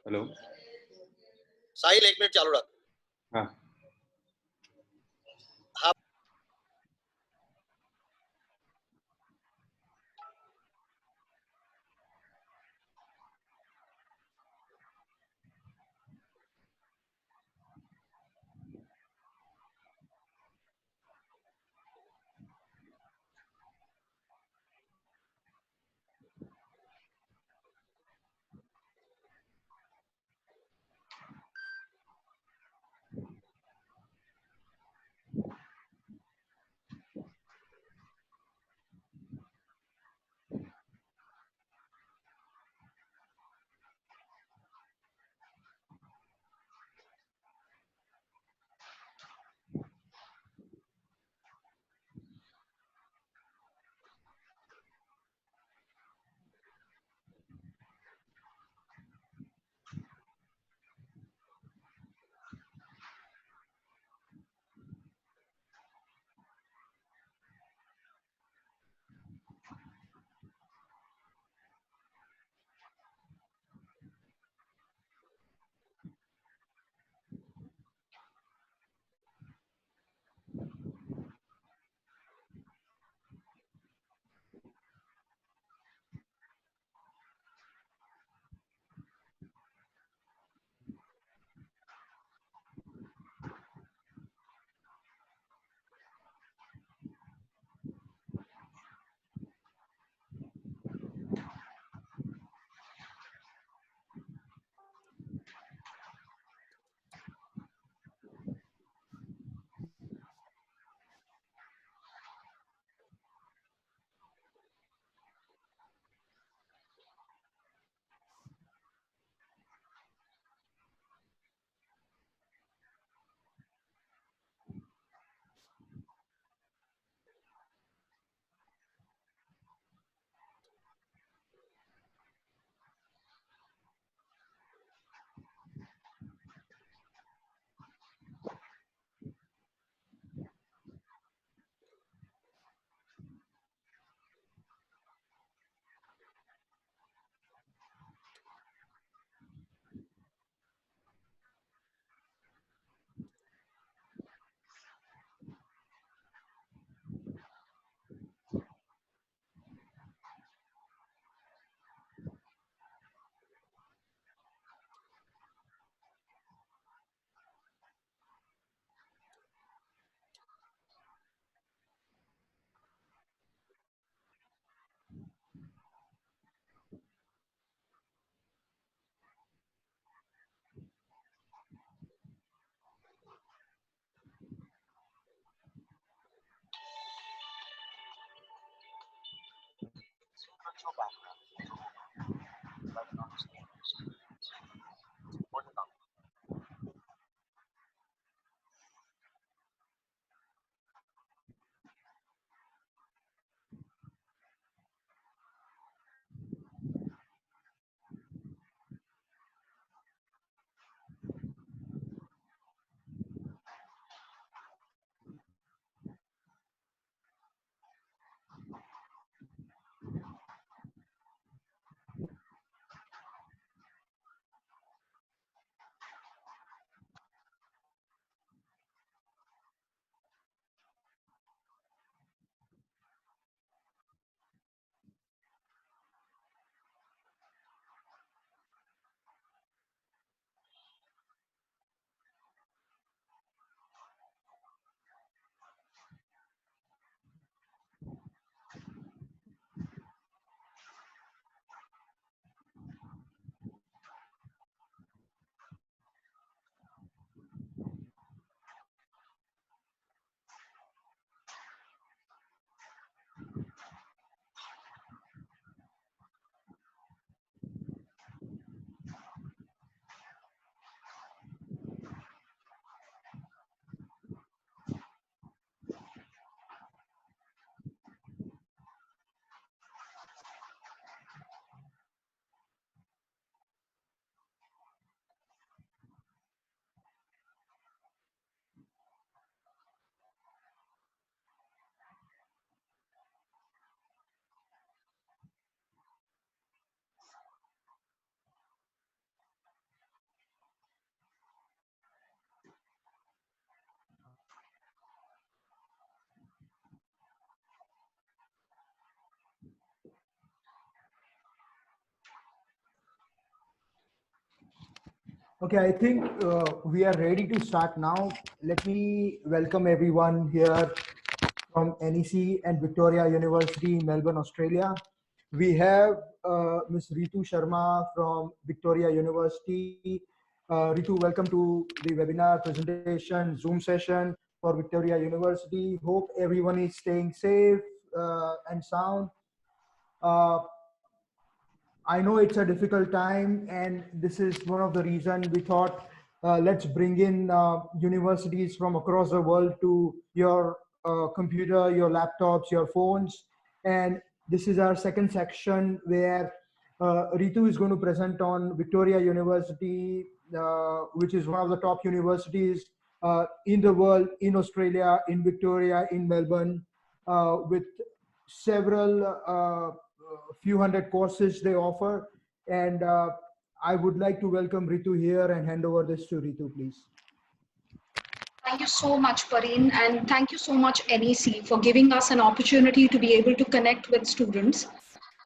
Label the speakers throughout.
Speaker 1: Hello
Speaker 2: साहिल 1 minute चालू रख.
Speaker 1: हाँ
Speaker 2: हाँ
Speaker 1: Okay, I think we are ready to start now. Let me welcome everyone here from NEC and Victoria University, Melbourne, Australia. We have Ms. Ritu Sharma from Victoria University. Ritu, welcome to the webinar presentation Zoom session for Victoria University. Hope everyone is staying safe and sound. I know it's a difficult time, and this is one of the reasons we thought let's bring in universities from across the world to your computer, your laptops, your phones. And this is our second section where Ritu is going to present on Victoria University, which is one of the top universities in the world, in Australia, in Victoria, in Melbourne, with several few hundred courses they offer. And I would like to welcome Ritu here and hand over this to Ritu, please.
Speaker 3: Thank you so much, Pareen, and thank you so much, NEC, for giving us an opportunity to be able to connect with students.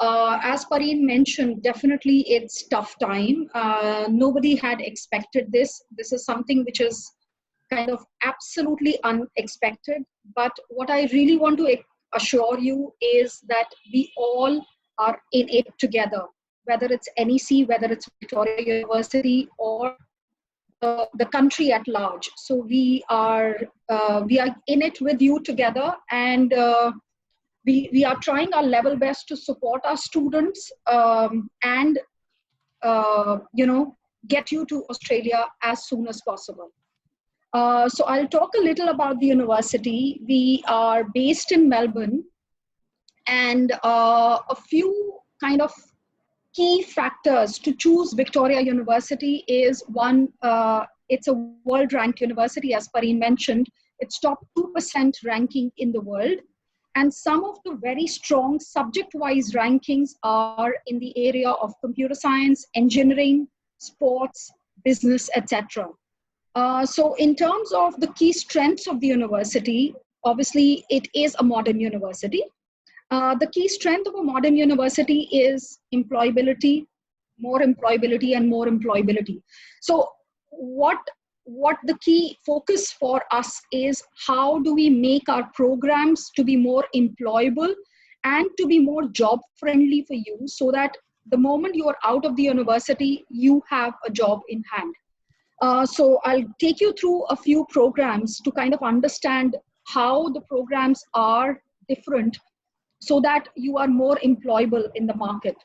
Speaker 3: As Pareen mentioned, definitely it's tough time. Nobody had expected this. This is something which is kind of absolutely unexpected. But what I really want to assure you is that we all are in it together, whether it's NEC, whether it's Victoria University, or the country at large. So we are in it with you together, and we are trying our level best to support our students and get you to Australia as soon as possible. So I'll talk a little about the university. We are based in Melbourne, and a few kind of key factors to choose Victoria University is one, it's a world ranked university, as Pareen mentioned. It's top 2% ranking in the world. And some of the very strong subject-wise rankings are in the area of computer science, engineering, sports, business, etc. So in terms of the key strengths of the university, obviously it is a modern university. The key strength of a modern university is employability, more employability, and more employability. So what the key focus for us is, how do we make our programs to be more employable and to be more job friendly for you, so that the moment you are out of the university, you have a job in hand. So I'll take you through a few programs to kind of understand how the programs are different, so that you are more employable in the market.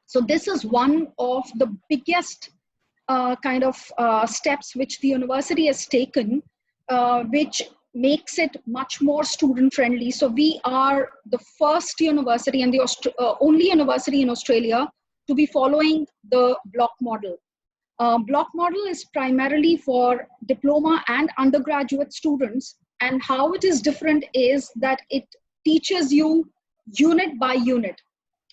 Speaker 3: So this is one of the biggest steps which the university has taken, which makes it much more student friendly. So we are the first university and the only university in Australia to be following the block model. Block model is primarily for diploma and undergraduate students, and how it is different is that it teaches you unit by unit.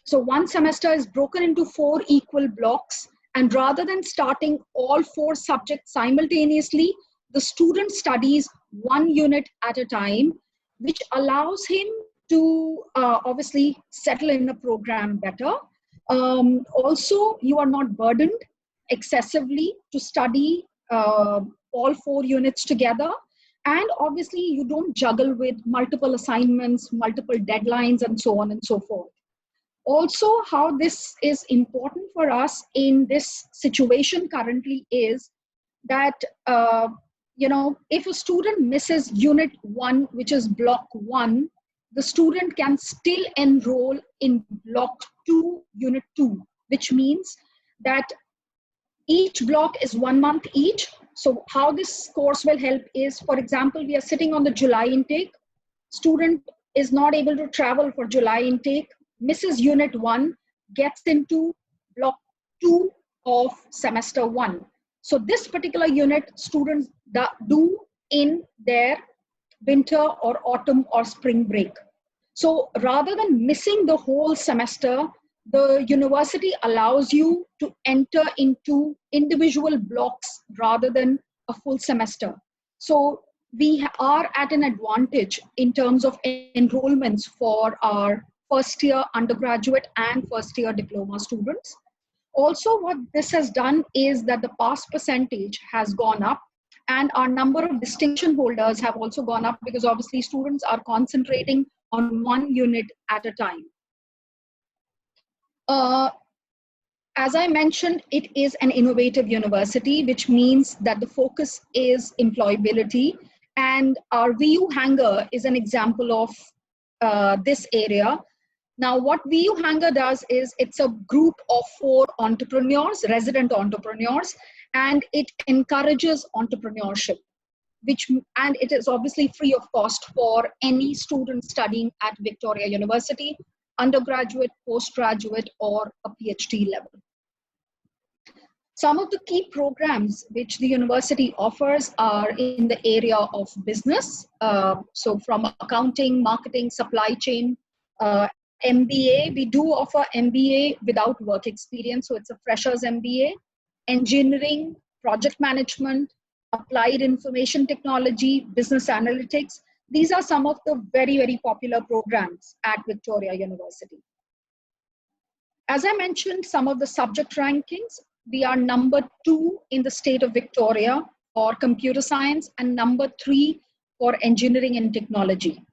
Speaker 3: So one semester is broken into 4 equal blocks, and rather than starting all 4 subjects simultaneously, the student studies 1 unit at a time, which allows him to obviously settle in the program better. Also, you are not burdened excessively to study all 4 units together. And obviously, you don't juggle with multiple assignments, multiple deadlines, and so on and so forth. Also, how this is important for us in this situation currently is that, if a student misses unit 1, which is block 1, the student can still enroll in block 2, unit 2, which means that each block is 1 month each. So how this course will help is, for example, we are sitting on the July intake. Student is not able to travel for July intake, misses unit 1, gets into block 2 of semester 1. So this particular unit students do in their winter or autumn or spring break. So rather than missing the whole semester, the university allows you to enter into individual blocks rather than a full semester. So we are at an advantage in terms of enrollments for our first year undergraduate and first year diploma students. Also, what this has done is that the pass percentage has gone up, and our number of distinction holders have also gone up, because obviously students are concentrating on one unit at a time. As I mentioned, it is an innovative university, which means that the focus is employability. And our VU Hangar is an example of this area. Now, what VU Hangar does is it's a group of 4 entrepreneurs, resident entrepreneurs, and it encourages entrepreneurship, and it is obviously free of cost for any student studying at Victoria University, undergraduate, postgraduate, or a PhD level. Some of the key programs which the university offers are in the area of business. So from accounting, marketing, supply chain, MBA, we do offer MBA without work experience. So it's a freshers MBA, engineering, project management, applied information technology, business analytics. These are some of the very, very popular programs at Victoria University. As I mentioned, some of the subject rankings, we are number 2 in the state of Victoria for computer science and number 3 for engineering and technology.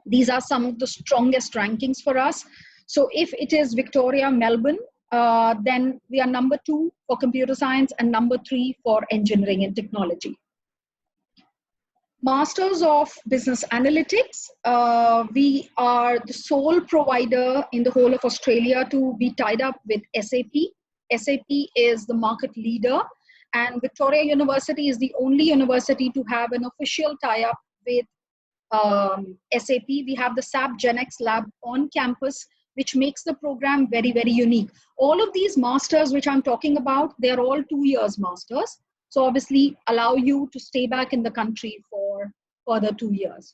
Speaker 3: These are some of the strongest rankings for us. So if it is Victoria, Melbourne, then we are number 2 for computer science and number 3 for engineering and technology. Masters of Business Analytics, we are the sole provider in the whole of Australia to be tied up with SAP. SAP is the market leader, and Victoria University is the only university to have an official tie-up with SAP. We have the SAP GenX lab on campus, which makes the program very, very unique. All of these masters which I'm talking about, they're all 2 years masters. So obviously allow you to stay back in the country for further 2 years.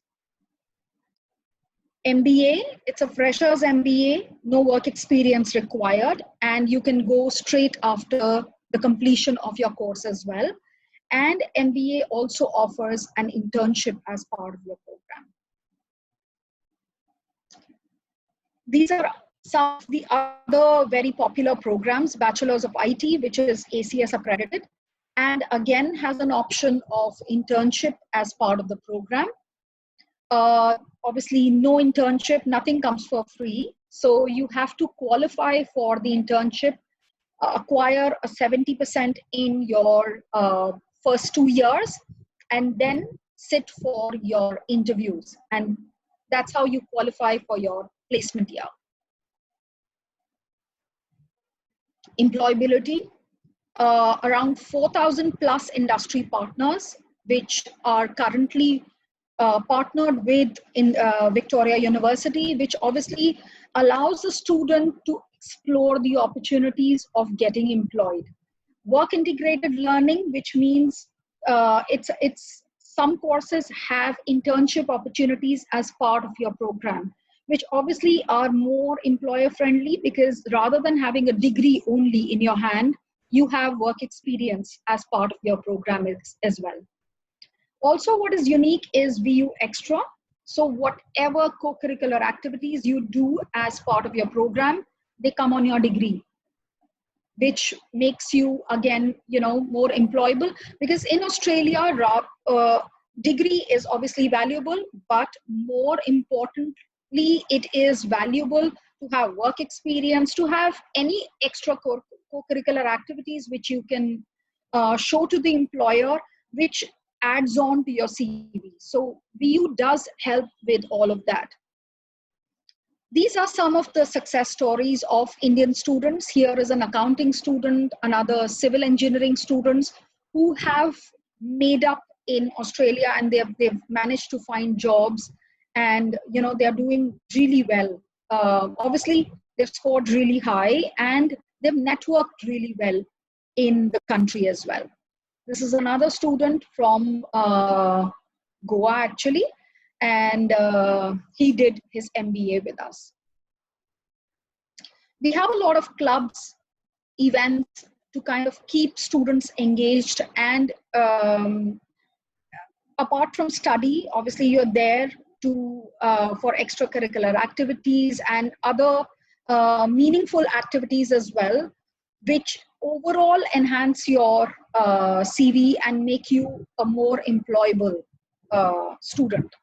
Speaker 3: MBA, it's a freshers MBA, no work experience required, and you can go straight after the completion of your course as well. And MBA also offers an internship as part of your program. These are some of the other very popular programs, Bachelors of IT, which is ACS accredited, and again has an option of internship as part of the program. Obviously, no internship, nothing comes for free. So you have to qualify for the internship, acquire a 70% in your first 2 years, and then sit for your interviews. And that's how you qualify for your placement year. Employability, around 4,000 plus industry partners, which are currently partnered with Victoria University, which obviously allows the student to explore the opportunities of getting employed. Work integrated learning, which means some courses have internship opportunities as part of your program, which obviously are more employer friendly, because rather than having a degree only in your hand, you have work experience as part of your program as well. Also, what is unique is VU Extra. So whatever co-curricular activities you do as part of your program, they come on your degree, which makes you, again, more employable. Because in Australia, degree is obviously valuable, but more importantly, it is valuable to have work experience, to have any extra co-curricular activities which you can show to the employer, which adds on to your CV. So VU does help with all of that. These are some of the success stories of Indian students. Here is an accounting student, another civil engineering students who have made up in Australia, and they've managed to find jobs, and they're doing really well. Obviously, they've scored really high, and they've networked really well in the country as well. This is another student from Goa, actually, and he did his MBA with us. We have a lot of clubs, events to kind of keep students engaged, and apart from study, obviously you're there for extracurricular activities and other meaningful activities as well. which overall enhance your CV and make you a more employable student.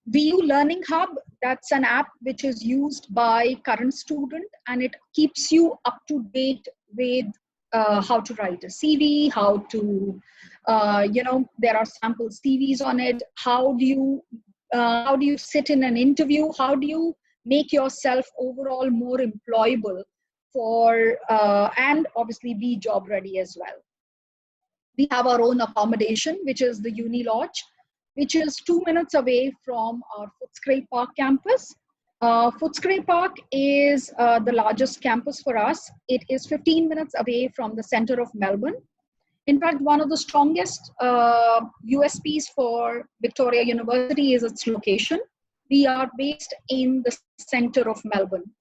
Speaker 3: VU Learning Hub, that's an app which is used by current student, and it keeps you up to date with how to write a CV, how to, there are sample CVs on it. How do you sit in an interview? How do you make yourself overall more employable for, and obviously be job ready as well. We have our own accommodation, which is the Uni Lodge, which is 2 minutes away from our Footscray Park campus. Footscray Park is the largest campus for us. It is 15 minutes away from the center of Melbourne. In fact, one of the strongest USPs for Victoria University is its location. We are based in the center of Melbourne.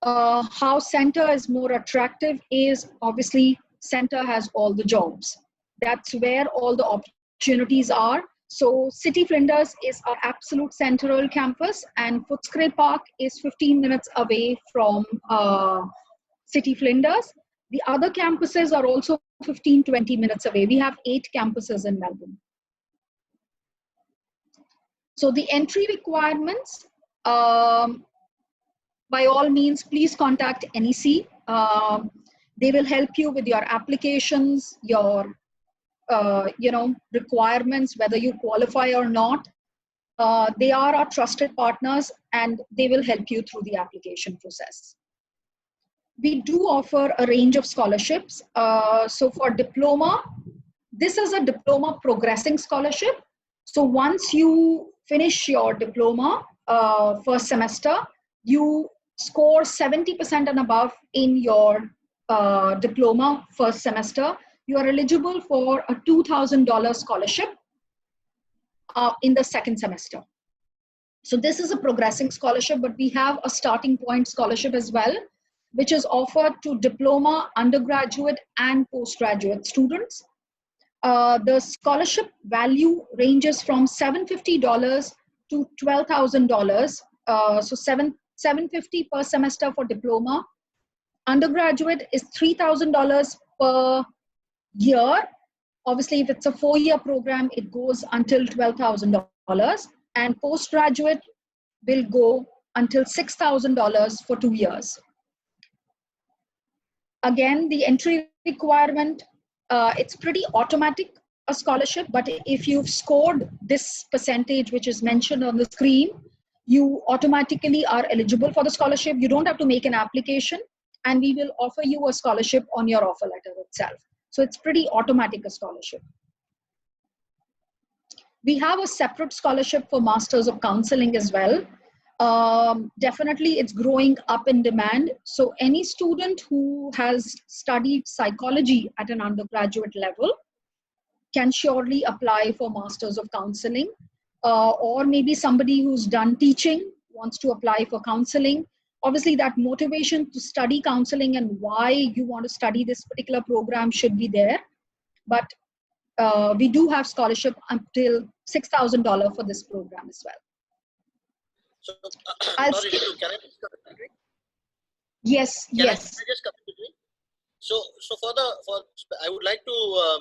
Speaker 3: How center is more attractive is obviously center has all the jobs. That's where all the opportunities are. So City Flinders is our absolute central campus, and Footscray Park is 15 minutes away from City Flinders. The other campuses are also 15-20 minutes away. We have 8 campuses in Melbourne. So the entry requirements, by all means, please contact NEC. They will help you with your applications, your requirements, whether you qualify or not. They are our trusted partners, and they will help you through the application process. We do offer a range of scholarships. So for diploma, this is a diploma progressing scholarship. So once you finish your diploma first semester, you score 70% and above in your diploma first semester, you are eligible for a $2,000 scholarship in the second semester. So this is a progressing scholarship, but we have a starting point scholarship as well, which is offered to diploma, undergraduate, and postgraduate students. The scholarship value ranges from $750 to $12,000. So $750 per semester for diploma. Undergraduate is $3,000 per year. Obviously, if it's a 4-year program, it goes until $12,000, and postgraduate will go until $6,000 for 2 years. Again, the entry requirement, it's pretty automatic, a scholarship, but if you've scored this percentage, which is mentioned on the screen, you automatically are eligible for the scholarship. You don't have to make an application, and we will offer you a scholarship on your offer letter itself. So it's pretty automatic, a scholarship. We have a separate scholarship for Masters of Counseling as well. Definitely it's growing up in demand. So any student who has studied psychology at an undergraduate level can surely apply for Masters of Counseling. Or maybe somebody who's done teaching wants to apply for counseling. Obviously, that motivation to study counseling and why you want to study this particular program should be there. But we do have scholarship until $6,000 for this program as well.
Speaker 2: So, sorry, can I?
Speaker 3: Yes,
Speaker 2: Can
Speaker 3: yes.
Speaker 2: I just come in between? So I would like to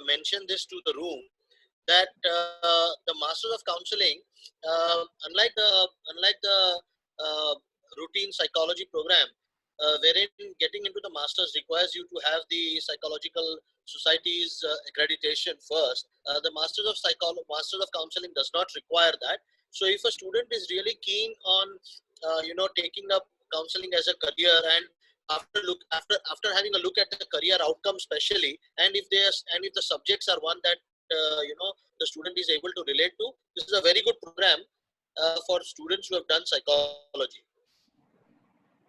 Speaker 2: mention this to the room that the Masters of Counseling, unlike the routine psychology program, wherein getting into the masters requires you to have the psychological society's accreditation first. The Masters of Counseling does not require that. So if a student is really keen on taking up counseling as a career, and after having a look at the career outcome especially, and if the subjects are one that the student is able to relate to, this is a very good program for students who have done psychology.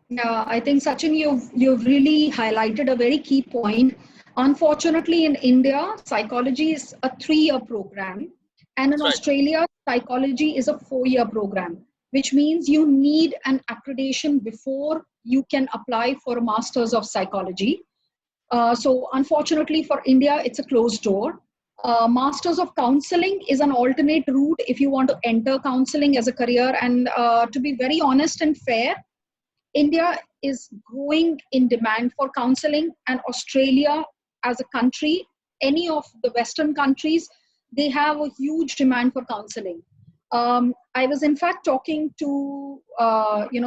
Speaker 3: Yeah, I think Sachin, you've really highlighted a very key point. Unfortunately, in India, psychology is a 3-year program, and in Australia, psychology is a 4-year program, which means you need an accreditation before you can apply for a Masters of Psychology. So unfortunately for India, it's a closed door. Masters of Counseling is an alternate route if you want to enter counseling as a career. And to be very honest and fair, India is growing in demand for counseling, and Australia as a country, any of the Western countries, they have a huge demand for counseling. I was in fact talking to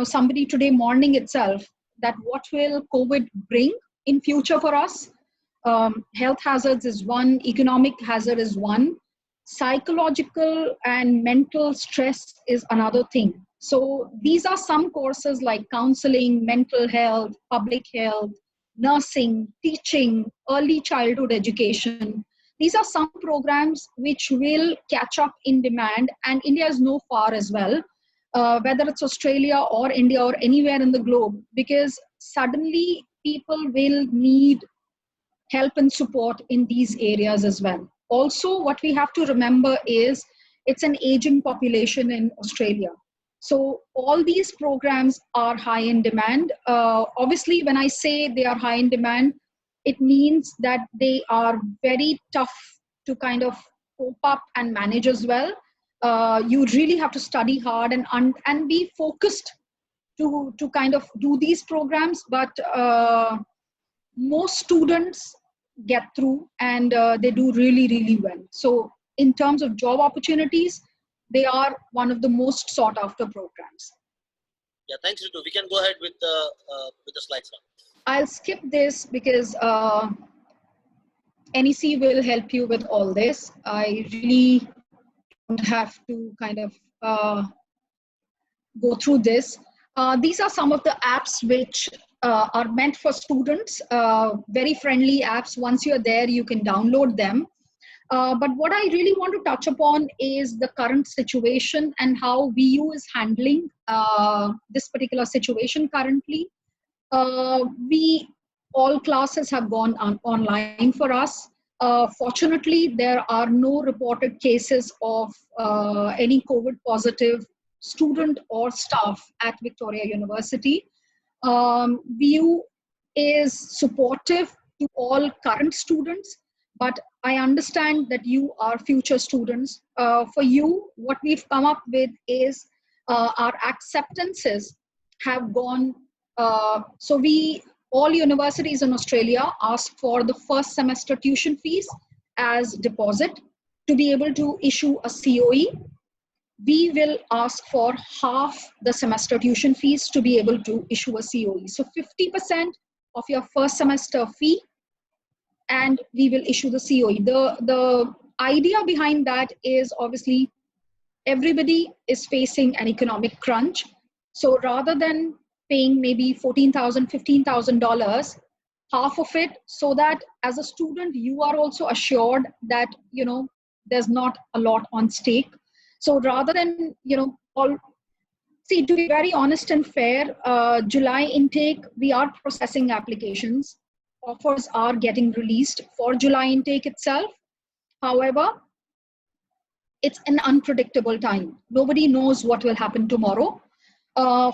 Speaker 3: somebody today morning itself that what will COVID bring in future for us. Health hazards is one, economic hazard is one, psychological and mental stress is another thing. So these are some courses like counseling, mental health, public health, nursing, teaching, early childhood education. These are some programs which will catch up in demand, and India is no far as well, whether it's Australia or India or anywhere in the globe, because suddenly people will need help and support in these areas as well. Also, what we have to remember is it's an aging population in Australia. So all these programs are high in demand. Obviously, when I say they are high in demand, it means that they are very tough to kind of cope up and manage as well. You really have to study hard and be focused to kind of do these programs. But most students get through, and they do really, really well. So in terms of job opportunities, they are one of the most sought after programs.
Speaker 2: Yeah, thanks, Ritu. We can go ahead with the slides now.
Speaker 3: I'll skip this because NEC will help you with all this. I really don't have to kind of go through this. These are some of the apps which are meant for students, very friendly apps. Once you're there, you can download them. But what I really want to touch upon is the current situation and how VU is handling this particular situation currently. All classes have gone online for us. Fortunately, there are no reported cases of any COVID positive student or staff at Victoria University. VU is supportive to all current students, but I understand that you are future students. For you, what we've come up with is our acceptances have gone. So all universities in Australia ask for the first semester tuition fees as deposit to be able to issue a COE. We will ask for half the semester tuition fees to be able to issue a COE. So 50% of your first semester fee, and we will issue the COE. The idea behind that is obviously everybody is facing an economic crunch. So rather than paying maybe $14,000, $15,000, half of it, so that as a student, you are also assured that, there's not a lot on stake. So rather than, to be very honest and fair, July intake, we are processing applications. Offers are getting released for July intake itself. However, it's an unpredictable time. Nobody knows what will happen tomorrow.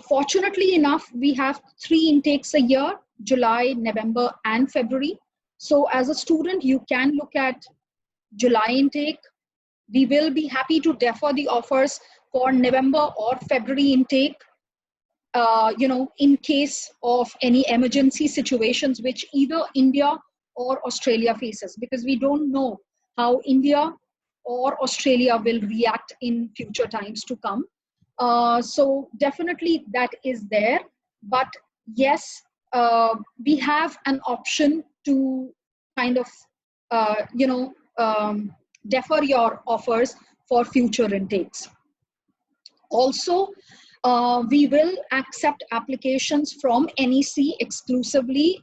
Speaker 3: Fortunately enough, we have 3 intakes a year, July, November, and February. So as a student, you can look at July intake. We will be happy to defer the offers for November or February intake, in case of any emergency situations which either India or Australia faces, because we don't know how India or Australia will react in future times to come. So definitely that is there. But yes, we have an option to kind of, defer your offers for future intakes. Also, we will accept applications from NEC exclusively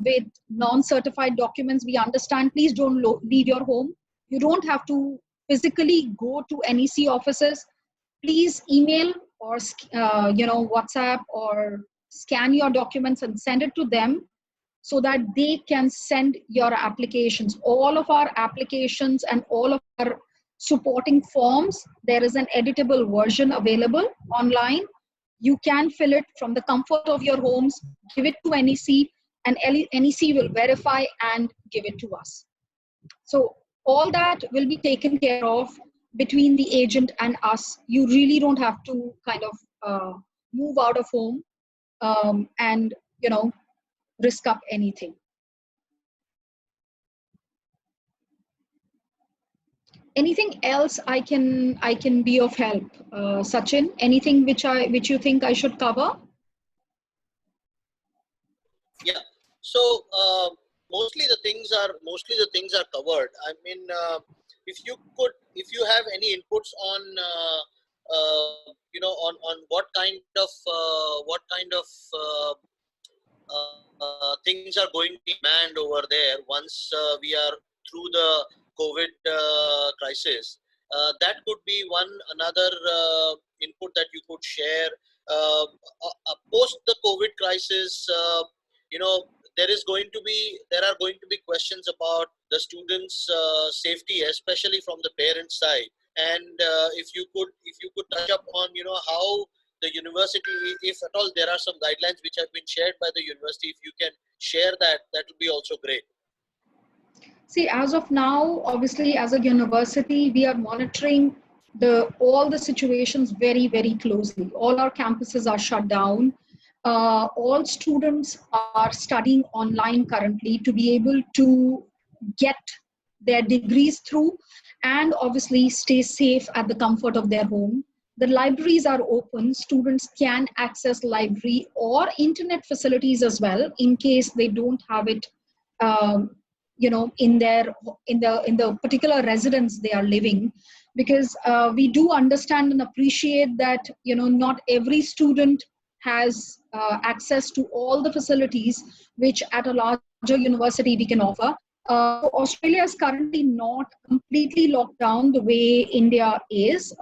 Speaker 3: with non-certified documents. We understand, please don't leave your home. You don't have to physically go to NEC offices. Please email or WhatsApp or scan your documents and send it to them so that they can send your applications. All of our applications and all of our supporting forms, there is an editable version available online. You can fill it from the comfort of your homes, give it to NEC, and NEC will verify and give it to us. So all that will be taken care of between the agent and us. You really don't have to kind of move out of home. and, you know, risk up anything. Anything else I can be of help, Sachin? Anything which you think I should cover?
Speaker 2: Yeah. So mostly the things are covered. I mean, if you have any inputs on on what kind of things are going to be manned over there once we are through the COVID crisis. That could be another input that you could share. Post the COVID crisis, you know, there are going to be questions about the students' safety, especially from the parents' side. And if you could touch up on, you know, how the university, if at all there are some guidelines which have been shared by the university, if you can share that, that would be also great.
Speaker 3: See, as of now, obviously, as a university, we are monitoring all the situations very, very closely. All our campuses are shut down. All students are studying online currently to be able to get their degrees through and obviously stay safe at the comfort of their home. The libraries are open. Students can access library or internet facilities as well in case they don't have it, you know, in the particular residence they are living, because we do understand and appreciate that, you know, not every student has access to all the facilities which at a larger university we can offer. Australia is currently not completely locked down the way India is.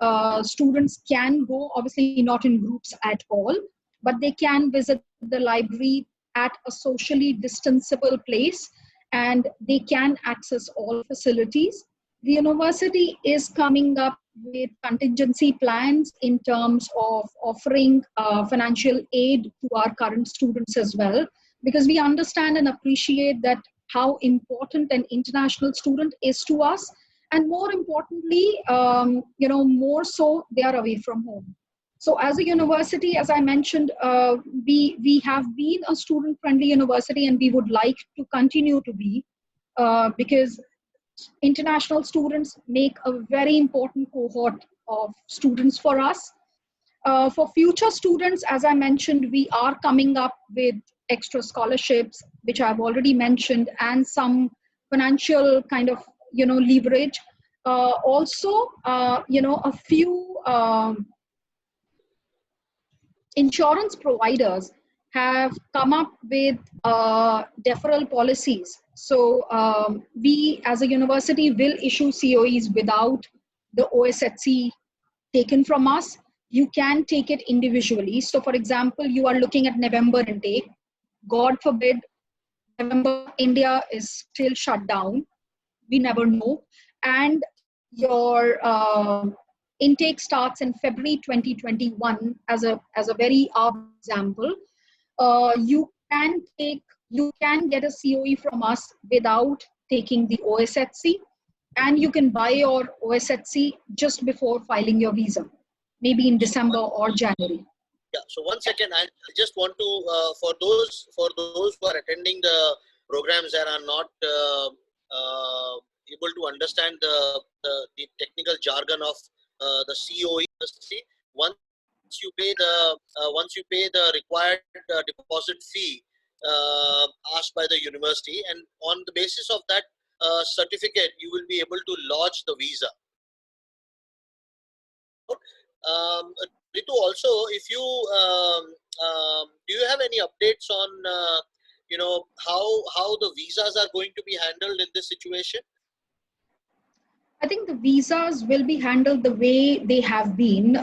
Speaker 3: Students can go, obviously not in groups at all, but they can visit the library at a socially distanceable place and they can access all facilities. The university is coming up with contingency plans in terms of offering financial aid to our current students as well, because we understand and appreciate that how important an international student is to us, and more importantly, you know, more so they are away from home. So as a university, as I mentioned, we have been a student-friendly university and we would like to continue to be, because international students make a very important cohort of students for us. For future students, as I mentioned, we are coming up with extra scholarships, which I've already mentioned, and some financial kind of, you know, leverage. Also, you know, a few insurance providers have come up with deferral policies. So we as a university will issue COEs without the OSHC taken from us. You can take it individually. So for example, you are looking at November intake. God forbid, November, India is still shut down. We never know. And your intake starts in February 2021 as a very example. You can get a COE from us without taking the OSHC, and you can buy your OSHC just before filing your visa, maybe in December or January.
Speaker 2: Yeah. So 1 second, I just want to for those who are attending the programs that are not able to understand the technical jargon of the COE. Once you pay the required deposit fee asked by the university, and on the basis of that certificate, you will be able to lodge the visa. Ritu, also, if you do you have any updates on you know, how the visas are going to be handled in this situation?
Speaker 3: I think the visas will be handled the way they have been.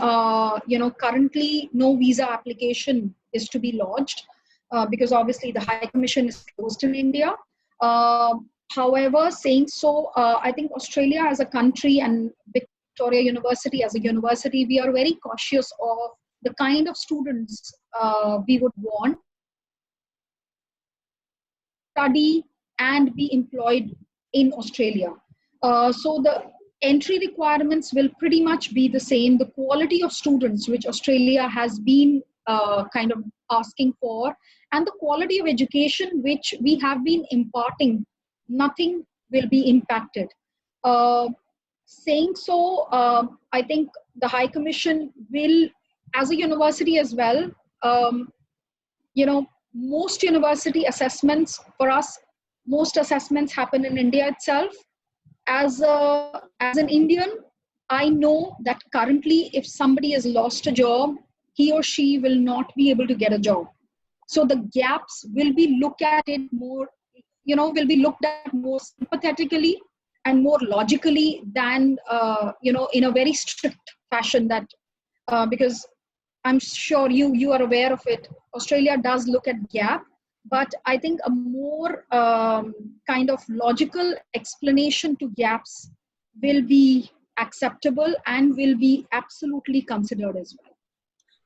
Speaker 3: You know, currently no visa application is to be lodged because obviously the High Commission is closed in India. However, saying so, I think Australia as a country and Victoria University as a university, we are very cautious of the kind of students we would want to study and be employed in Australia. So the entry requirements will pretty much be the same. The quality of students which Australia has been kind of asking for, and the quality of education which we have been imparting, nothing will be impacted. Saying so, I think the High Commission will, as a university as well, most university assessments for us, most assessments happen in India itself. As an Indian, I know that currently if somebody has lost a job, he or she will not be able to get a job. So the gaps will be looked at it more, will be looked at more sympathetically and more logically than, in a very strict fashion that, because I'm sure you are aware of it. Australia does look at gap, but I think a more kind of logical explanation to gaps will be acceptable and will be absolutely considered as well.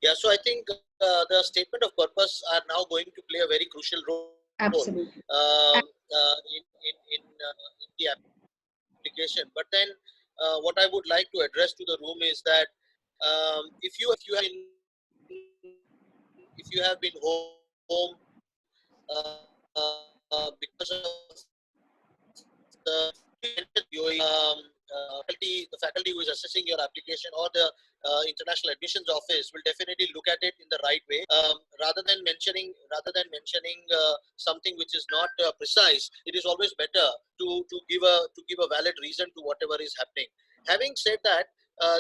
Speaker 2: Yeah, so I think the statement of purpose are now going to play a very crucial role.
Speaker 3: Absolutely.
Speaker 2: In the application. But then, what I would like to address to the room is that if you have been home because of the faculty who is assessing your application, or the international admissions office will definitely look at it in the right way, rather than mentioning something which is not precise. It is always better to give a valid reason to whatever is happening. Having said that,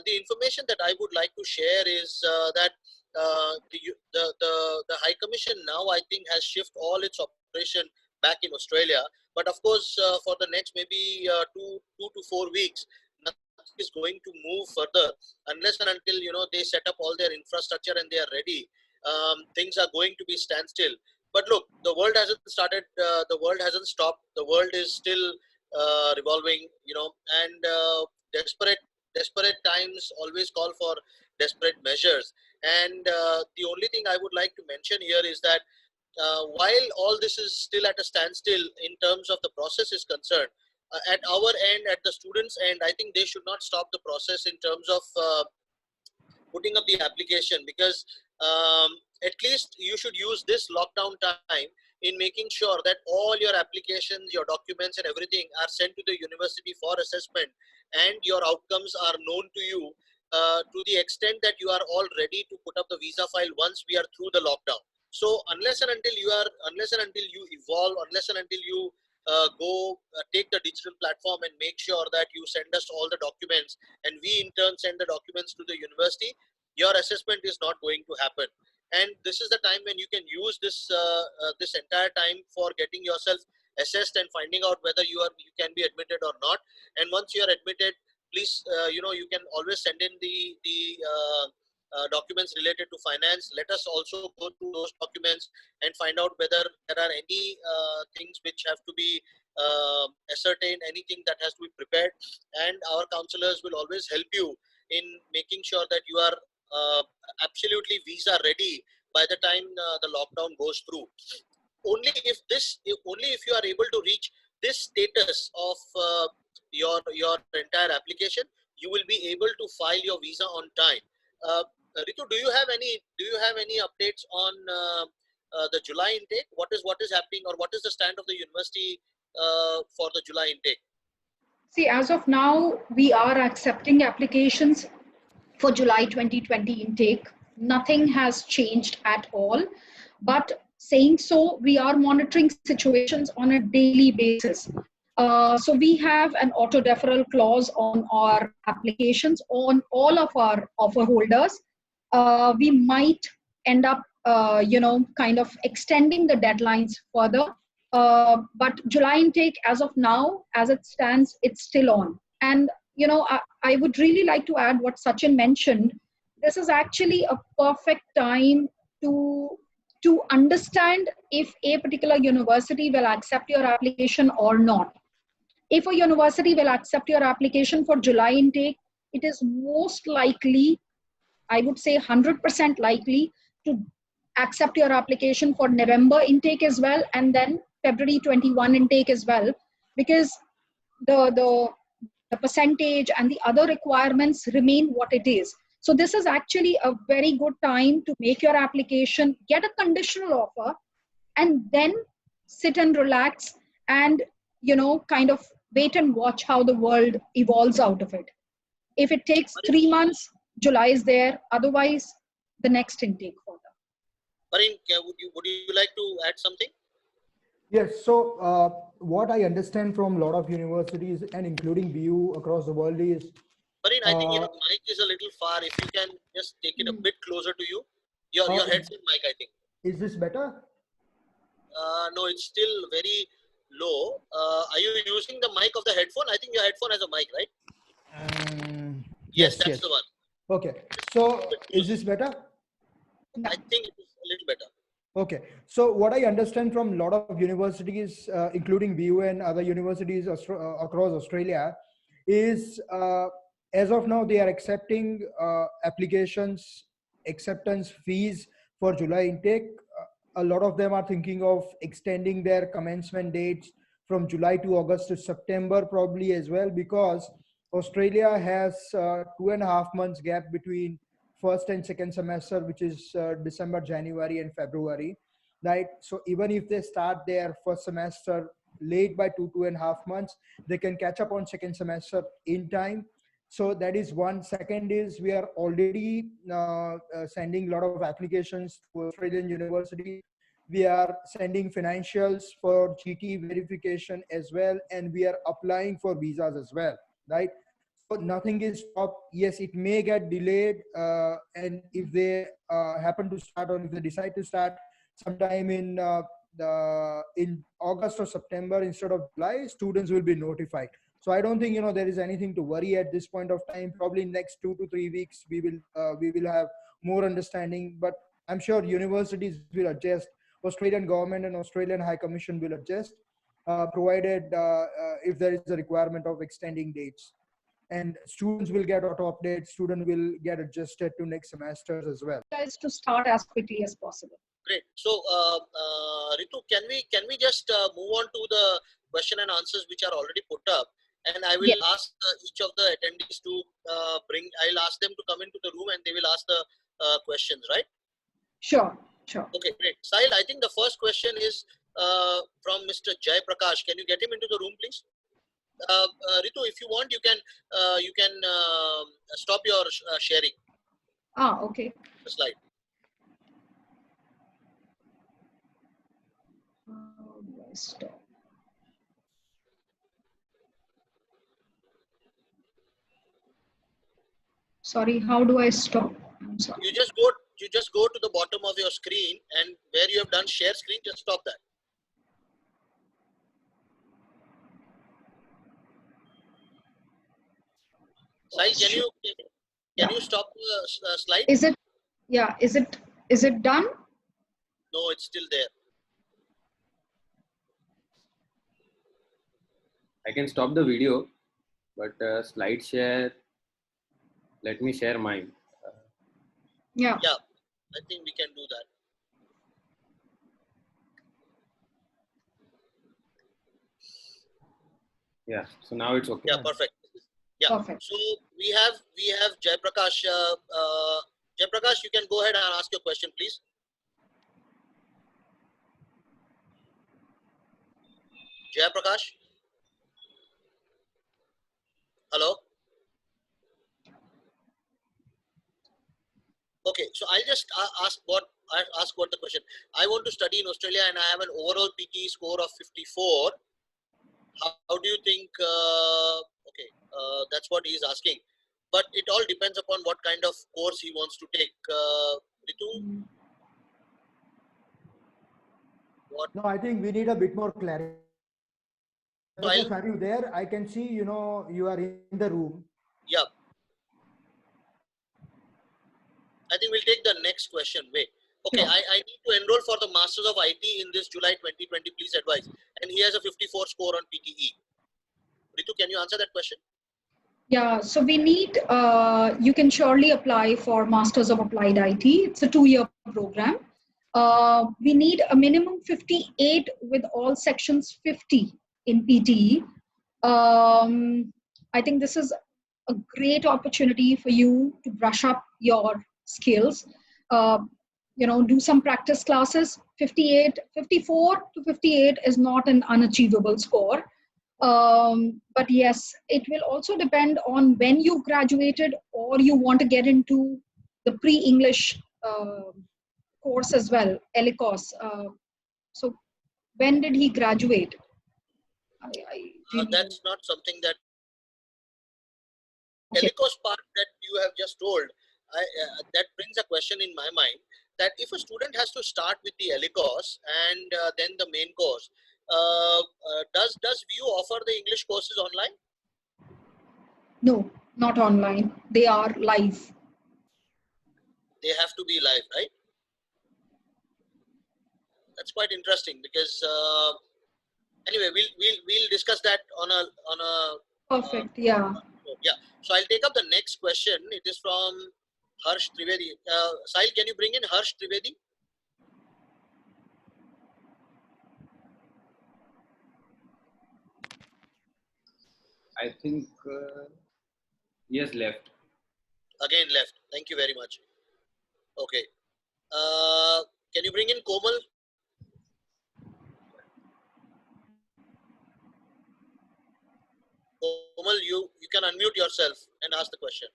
Speaker 2: the information that I would like to share is that the High Commission now, I think, has shifted all its operation back in Australia. But of course, for the next maybe 2 to 4 weeks, nothing is going to move further unless and until they set up all their infrastructure and they are ready. Things are going to be standstill. But look, the world hasn't started. The world hasn't stopped. The world is still revolving. And desperate times always call for desperate measures. And the only thing I would like to mention here is that while all this is still at a standstill in terms of the process is concerned, at our end, at the students' end, I think they should not stop the process in terms of putting up the application, because at least you should use this lockdown time in making sure that all your applications, your documents and everything are sent to the university for assessment, and your outcomes are known to you to the extent that you are all ready to put up the visa file once we are through the lockdown. So unless and until you evolve, unless and until you take the digital platform and make sure that you send us all the documents, and we in turn send the documents to the university, your assessment is not going to happen. And this is the time when you can use this this entire time for getting yourself assessed and finding out whether you can be admitted or not. And once you are admitted, please you can always send in the documents related to finance. Let us also go through those documents and find out whether there are any things which have to be ascertained, anything that has to be prepared, and our counselors will always help you in making sure that you are absolutely visa ready by the time the lockdown goes through. Only if you are able to reach this status of your entire application, you will be able to file your visa on time. Ritu, do you have any updates on the July intake? What is happening, or what is the stand of the university for the July intake?
Speaker 3: See, as of now, we are accepting applications for July 2020 intake. Nothing has changed at all. But saying so, we are monitoring situations on a daily basis. So we have an auto deferral clause on our applications on all of our offer holders. We might end up, kind of extending the deadlines further. But July intake, as of now, as it stands, it's still on. And I would really like to add what Sachin mentioned. This is actually a perfect time to understand if a particular university will accept your application or not. If a university will accept your application for July intake, it is most likely, I would say 100% likely, to accept your application for November intake as well, and then February 21 intake as well, because the percentage and the other requirements remain what it is. So this is actually a very good time to make your application, get a conditional offer, and then sit and relax and, kind of wait and watch how the world evolves out of it. If it takes 3 months, July is there. Otherwise, the next intake further.
Speaker 2: Parin, would you like to add something?
Speaker 1: Yes. So what I understand from a lot of universities and including BU across the world is.
Speaker 2: Parin, I think your mic is a little far. If you can just take it a bit closer to you. Your headphone mic, I think.
Speaker 1: Is this better?
Speaker 2: No, it's still very low. Are you using the mic of the headphone? I think your headphone has a mic, right? Yes, that's the one.
Speaker 1: Okay. So is this better?
Speaker 2: I think it's a little better.
Speaker 1: Okay. So what I understand from a lot of universities, including BU and other universities across Australia, is as of now, they are accepting applications, acceptance fees for July intake. A lot of them are thinking of extending their commencement dates from July to August to September probably as well, because Australia has 2.5 months gap between first and second semester, which is December, January, and February, right? So even if they start their first semester late by 2.5 months, they can catch up on second semester in time. So that is one. Second is we are already sending a lot of applications to Australian universities. We are sending financials for GT verification as well, and we are applying for visas as well, right? So nothing is stopped. Yes, it may get delayed, and if they happen to start, or if they decide to start sometime in August or September instead of July, students will be notified. So I don't think there is anything to worry at this point of time. Probably next 2 to 3 weeks we will have more understanding. But I'm sure universities will adjust. Australian government and Australian High Commission will adjust, provided if there is a requirement of extending dates. And students will get auto updates. Students will get adjusted to next semesters as well.
Speaker 3: Is to start as quickly as possible.
Speaker 2: Great. So, Ritu, can we just move on to the question and answers which are already put up? And I will ask each of the attendees to I'll ask them to come into the room and they will ask the questions, right?
Speaker 3: Sure.
Speaker 2: Okay, great. Sahil, I think the first question is from Mr. Jai Prakash. Can you get him into the room, please? Ritu, if you want, you can stop your sharing.
Speaker 3: Okay.
Speaker 2: The slide.
Speaker 3: How do I stop? Sorry, how do I stop? I'm sorry.
Speaker 2: You just go to the bottom of your screen, and where you have done share screen, just stop that. Sahil, can you stop the slide?
Speaker 3: Is it done?
Speaker 2: No, it's still there.
Speaker 4: I can stop the video, but slide share, let me share mine.
Speaker 3: Yeah,
Speaker 2: I think we can do that.
Speaker 4: Yeah, so now it's okay.
Speaker 2: Yeah, perfect. Yeah.
Speaker 3: Perfect.
Speaker 2: So we have Jai Prakash. Jai Prakash, you can go ahead and ask your question, please. Jai Prakash. Hello. Okay, so I'll just ask what the question. I want to study in Australia and I have an overall PTE score of 54. How do you think? That's what he's asking. But it all depends upon what kind of course he wants to take. Ritu? What?
Speaker 1: No, I think we need a bit more clarity. Are you there? I can see, you are in the room.
Speaker 2: Yeah. I think we'll take the next question. Wait. Okay, I need to enroll for the Masters of IT in this July 2020. Please advise. And he has a 54 score on PTE. Ritu, can you answer that question?
Speaker 3: Yeah, so we need, you can surely apply for Masters of Applied IT. It's a 2-year program. We need a minimum 58 with all sections 50 in PTE. I think this is a great opportunity for you to brush up your skills. Do some practice classes. 54 to 58 is not an unachievable score. But yes, it will also depend on when you graduated or you want to get into the pre-English course as well, ELICOS. So when did he graduate? I really
Speaker 2: That's not something that
Speaker 3: Okay.
Speaker 2: Helicos part that you have just told, that brings a question in my mind that if a student has to start with the Helicos and then the main course, does VU offer the English courses online?
Speaker 3: No, not online. They are live.
Speaker 2: They have to be live, right? That's quite interesting because anyway, we'll discuss that on a
Speaker 3: Perfect. Yeah.
Speaker 2: yeah. So I'll take up the next question. It is from Harsh Trivedi. Sahil, can you bring in Harsh Trivedi?
Speaker 4: I think he has left.
Speaker 2: Again left. Thank you very much. Okay. Can you bring in Komal? Komal, you can unmute yourself and ask the question.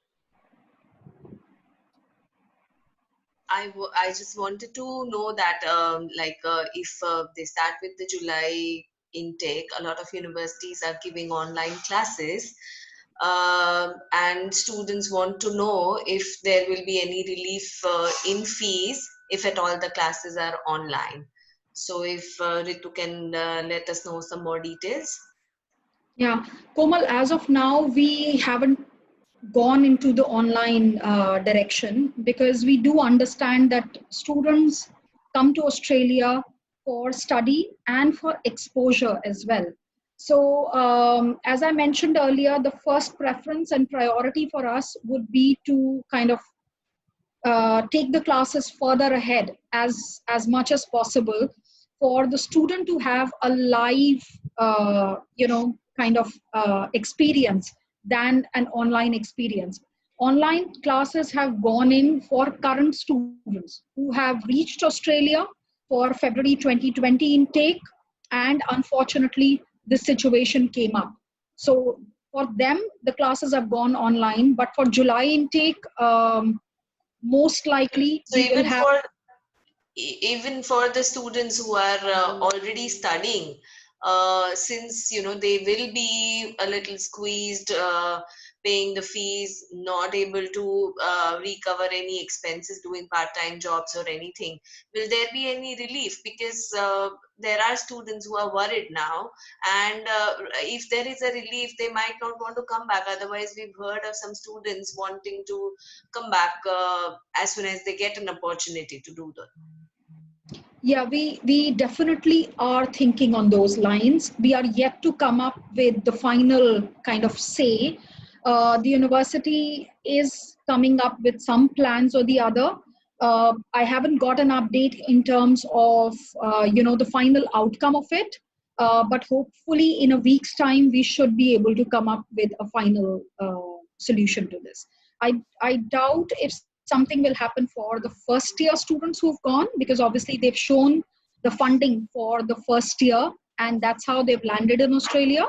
Speaker 5: I just wanted to know that if they start with the July intake, a lot of universities are giving online classes, and students want to know if there will be any relief in fees if at all the classes are online. So if Ritu can let us know some more details.
Speaker 3: Yeah. Komal, as of now, we haven't gone into the online direction because we do understand that students come to Australia for study and for exposure as well. So, as I mentioned earlier, the first preference and priority for us would be to kind of take the classes further ahead as much as possible for the student to have a live kind of experience than an online experience. Online classes have gone in for current students who have reached Australia for February 2020 intake, and unfortunately this situation came up. So for them the classes have gone online, but for July intake, most likely
Speaker 5: So
Speaker 3: we will have.
Speaker 5: even for the students who are already studying, since they will be a little squeezed, paying the fees, not able to recover any expenses doing part-time jobs or anything, will there be any relief? Because there are students who are worried now, and if there is a relief, they might not want to come back. Otherwise, we've heard of some students wanting to come back as soon as they get an opportunity to do that.
Speaker 3: Yeah, we definitely are thinking on those lines. We are yet to come up with the final kind of say. The university is coming up with some plans or the other. I haven't got an update in terms of the final outcome of it, but hopefully in a week's time we should be able to come up with a final solution to this. I doubt if something will happen for the first year students who've gone, because obviously they've shown the funding for the first year and that's how they've landed in Australia.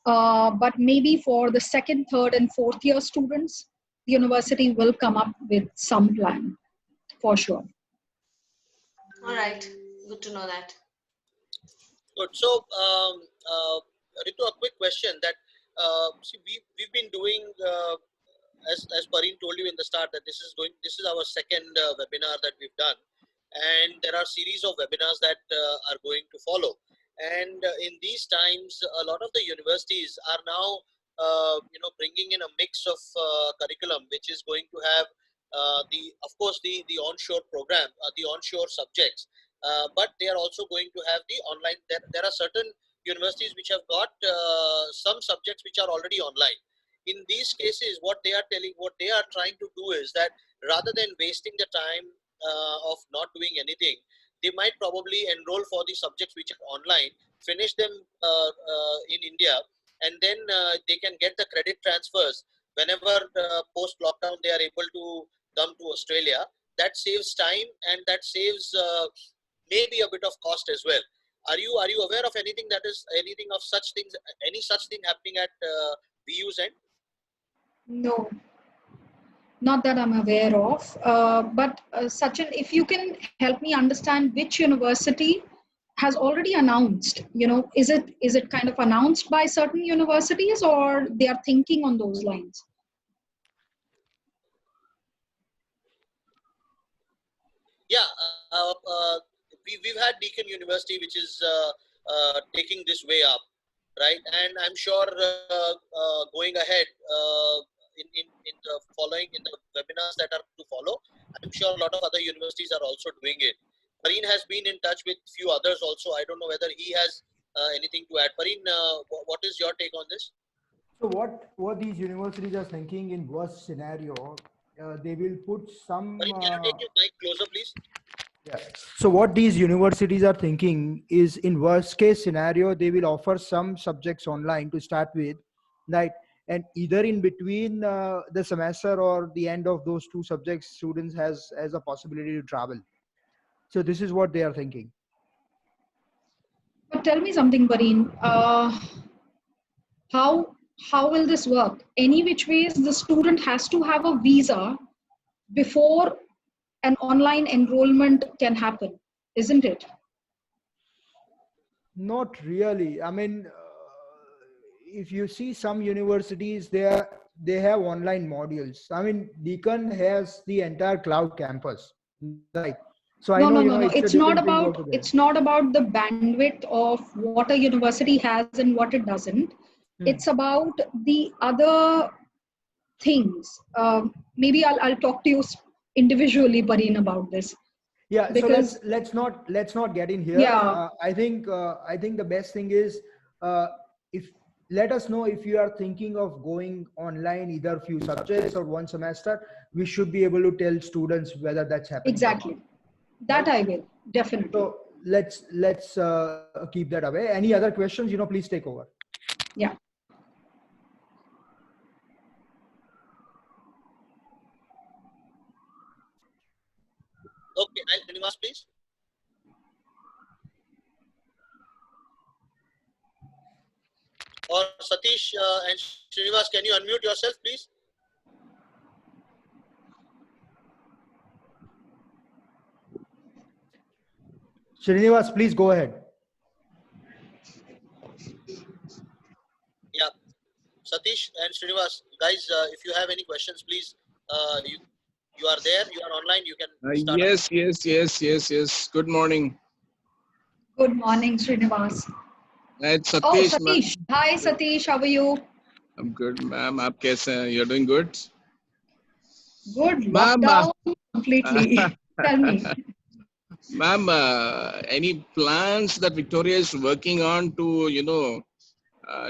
Speaker 3: But maybe for the second, third and fourth year students, the university will come up with some plan for sure.
Speaker 5: All right, good to know that.
Speaker 2: Good. So, Ritu, a quick question that see, we've been doing as Pareen told you in the start that this is our second webinar that we've done, and there are series of webinars that are going to follow. And in these times, a lot of the universities are now bringing in a mix of curriculum, which is going to have of course the onshore program, the onshore subjects, but they are also going to have the online. There are certain universities which have got some subjects which are already online. In these cases, what they are trying to do is that rather than wasting the time of not doing anything, they might probably enroll for the subjects which are online, finish them in India, and then they can get the credit transfers whenever post lockdown they are able to come to Australia. That saves time and that saves maybe a bit of cost as well. Are you aware of anything of such things, any such thing happening at VU's end?
Speaker 3: No, not that I'm aware of. But Sachin, if you can help me understand which university has already announced, is it kind of announced by certain universities, or they are thinking on those lines?
Speaker 2: Yeah, we've had Deakin University, which is taking this way up, right? And I'm sure going ahead in the following, in the webinars that are to follow, I'm sure a lot of other universities are also doing it. Pareen has been in touch with few others also. I don't know whether he has anything to add. Pareen, what is your take on this?
Speaker 1: So what these universities are thinking in worst scenario, they will put some.
Speaker 2: Pareen, can you take your mic closer, please?
Speaker 1: Yeah. So what these universities are thinking is, in worst case scenario, they will offer some subjects online to start with, right? And either in between the semester or the end of those two subjects, students has a possibility to travel. So this is what they are thinking.
Speaker 3: But tell me something, Pareen. How will this work? Any which ways, the student has to have a visa before an online enrollment can happen, isn't it?
Speaker 1: Not really. I mean, if you see some universities, they have online modules. I mean, Deakin has the entire cloud campus, right? So I
Speaker 3: No,
Speaker 1: know,
Speaker 3: no, no, no.
Speaker 1: it's a different thing altogether.
Speaker 3: It's not about the bandwidth of what a university has and what it doesn't. It's about the other things. Maybe I'll talk to you individually, Pareen, about this.
Speaker 1: Yeah.
Speaker 3: Because,
Speaker 1: So let's not get in here.
Speaker 3: Yeah.
Speaker 1: I think the best thing is, if let us know if you are thinking of going online, either few subjects or one semester. We should be able to tell students whether that's happening.
Speaker 3: Exactly. That I will definitely.
Speaker 1: So let's keep that away. Any other questions? Please take over.
Speaker 3: Yeah.
Speaker 2: Okay, Srinivas, please. Or Satish and Srinivas, can you unmute yourself, please?
Speaker 1: Srinivas, please go ahead.
Speaker 2: Yeah, Satish and Srinivas, guys, if you have any questions, please, you are there, you are online, you can start.
Speaker 6: Yes. Good morning.
Speaker 3: Good morning, Srinivas.
Speaker 6: It's Satish.
Speaker 3: Oh, Satish. Hi, Satish. How are you?
Speaker 6: I'm good, ma'am. Aap kaise hain? You're doing good?
Speaker 3: Good. Lockdown completely. Tell me.
Speaker 6: Ma'am, any plans that Victoria is working on to,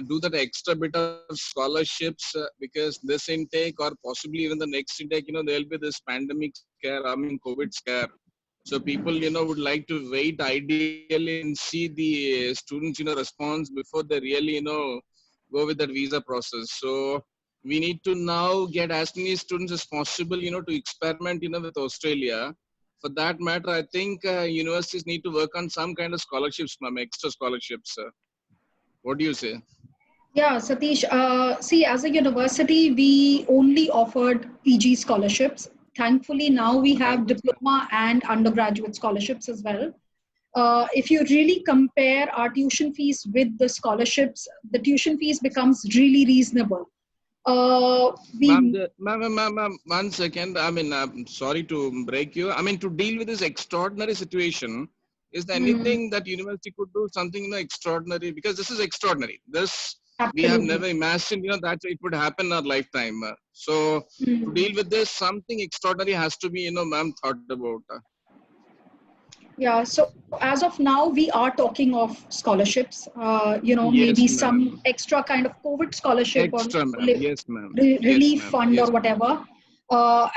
Speaker 6: do that extra bit of scholarships, because this intake or possibly even the next intake, there'll be this pandemic scare, COVID scare. So people, would like to wait ideally and see the students, response before they really, go with that visa process. So we need to now get as many students as possible, to experiment, with Australia. For that matter, I think universities need to work on some kind of scholarships, ma'am, extra scholarships. What do you say?
Speaker 3: Yeah, Satish. See, as a university, we only offered PG scholarships. Thankfully, now we have diploma and undergraduate scholarships as well. If you really compare our tuition fees with the scholarships, the tuition fees becomes really reasonable.
Speaker 6: Ma'am, 1 second. I'm sorry to break you. To deal with this extraordinary situation, is there anything that university could do, something extraordinary? Because this is extraordinary. This
Speaker 3: Absolutely.
Speaker 6: we have never imagined, that it would happen in our lifetime. So to deal with this, something extraordinary has to be, ma'am, thought about.
Speaker 3: Yeah, so as of now, we are talking of scholarships,
Speaker 6: Yes,
Speaker 3: maybe
Speaker 6: ma'am.
Speaker 3: some extra kind of COVID scholarship
Speaker 6: Extra,
Speaker 3: or
Speaker 6: yes, ma'am.
Speaker 3: relief
Speaker 6: Yes,
Speaker 3: fund
Speaker 6: yes,
Speaker 3: or whatever.